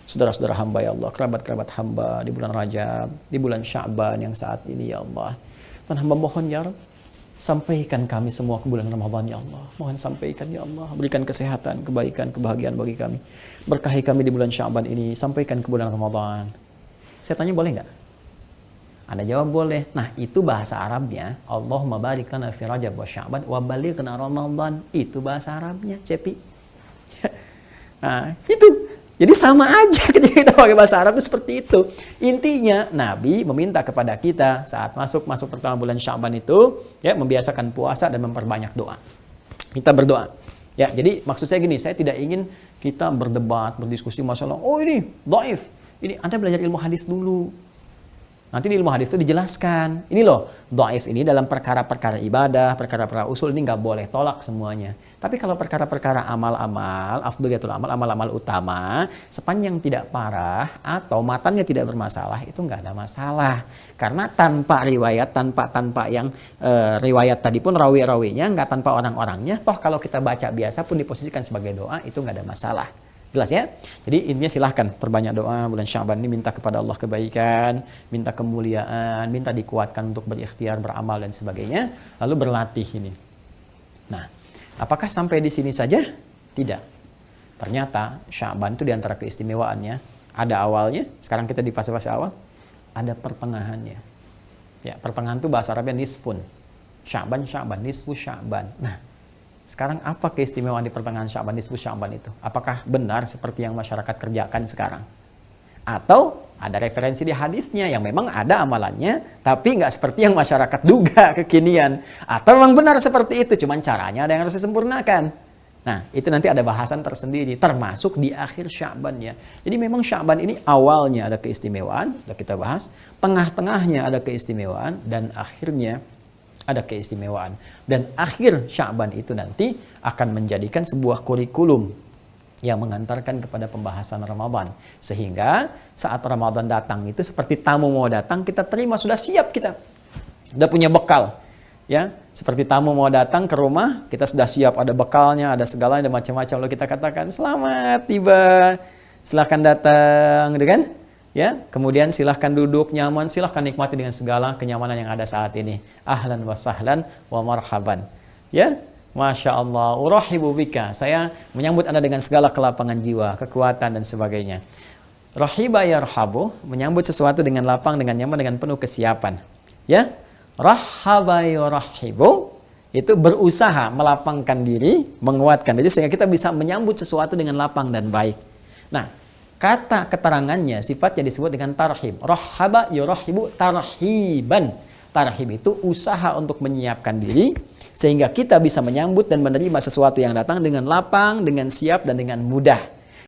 Saudara-saudara hamba ya Allah, kerabat-kerabat hamba di bulan Rajab, di bulan Sya'ban yang saat ini ya Allah. Dan hamba mohon ya Rabb, sampaikan kami semua ke bulan Ramadan ya Allah. Mohon sampaikan ya Allah, berikan kesehatan, kebaikan, kebahagiaan bagi kami. Berkahi kami di bulan Sya'ban ini, sampaikan ke bulan Ramadan. Saya tanya boleh nggak? Anda jawab boleh. Nah, itu bahasa Arabnya. Allahumma barik lana fi Rajab wa Sya'ban wa balighna Ramadan. Itu bahasa Arabnya, Cepi. Nah, itu. Jadi sama aja ketika kita pakai bahasa Arab itu seperti itu. Intinya Nabi meminta kepada kita saat masuk pertama bulan Sya'ban itu ya membiasakan puasa dan memperbanyak doa. Kita berdoa. Ya, jadi maksud saya gini, saya tidak ingin kita berdebat, berdiskusi masalah, oh ini dhaif. Ini Anda belajar ilmu hadis dulu. Nanti di ilmu hadis itu dijelaskan. Ini loh, dhaif ini dalam perkara-perkara ibadah, perkara-perkara usul ini nggak boleh tolak semuanya. Tapi kalau perkara-perkara amal-amal, afdhaliyatul amal, amal-amal utama, sepanjang tidak parah atau matanya tidak bermasalah, itu nggak ada masalah. Karena tanpa riwayat, tanpa yang riwayat tadi pun rawi-rawinya, nggak tanpa orang-orangnya, toh kalau kita baca biasa pun diposisikan sebagai doa, itu nggak ada masalah. Jelas ya? Jadi intinya silahkan perbanyak doa bulan Sya'ban ini, minta kepada Allah kebaikan, minta kemuliaan, minta dikuatkan untuk berikhtiar, beramal dan sebagainya, lalu berlatih ini. Nah, apakah sampai di sini saja? Tidak. Ternyata Sya'ban itu diantara keistimewaannya, ada awalnya, sekarang kita di fase-fase awal, ada pertengahannya. Ya, pertengahan itu bahasa Arabnya nisfun. Sya'ban, nisfu Sya'ban. Nah, sekarang apa keistimewaan di pertengahan Sya'ban, nisfu Sya'ban itu? Apakah benar seperti yang masyarakat kerjakan sekarang? Atau ada referensi di hadisnya yang memang ada amalannya, tapi nggak seperti yang masyarakat duga kekinian? Atau memang benar seperti itu, cuman caranya ada yang harus disempurnakan? Nah, itu nanti ada bahasan tersendiri, termasuk di akhir Sya'ban ya. Jadi memang Sya'ban ini awalnya ada keistimewaan, sudah kita bahas, tengah-tengahnya ada keistimewaan, dan akhirnya ada keistimewaan. Dan akhir Sya'ban itu nanti akan menjadikan sebuah kurikulum yang mengantarkan kepada pembahasan Ramadan. Sehingga saat Ramadan datang itu seperti tamu mau datang, kita terima, sudah siap kita. Sudah punya bekal. Ya, seperti tamu mau datang ke rumah, kita sudah siap, ada bekalnya, ada segalanya, ada macam-macam. Lalu kita katakan, "Selamat tiba. Silahkan datang," gitu kan? Ya, kemudian silahkan duduk nyaman, silahkan nikmati dengan segala kenyamanan yang ada saat ini. Ahlan wa sahlan wa marhaban. Ya, Masya Allah, urahibu bika. Saya menyambut Anda dengan segala kelapangan jiwa, kekuatan dan sebagainya. Rahiba yarhabu, menyambut sesuatu dengan lapang, dengan nyaman, dengan penuh kesiapan. Ya, rahaba yurahibu, itu berusaha melapangkan diri, menguatkan diri sehingga kita bisa menyambut sesuatu dengan lapang dan baik. Nah, kata keterangannya, sifatnya disebut dengan tarhib. Rahaba yurahibu tarhiban. Tarhib itu usaha untuk menyiapkan diri, sehingga kita bisa menyambut dan menerima sesuatu yang datang dengan lapang, dengan siap, dan dengan mudah.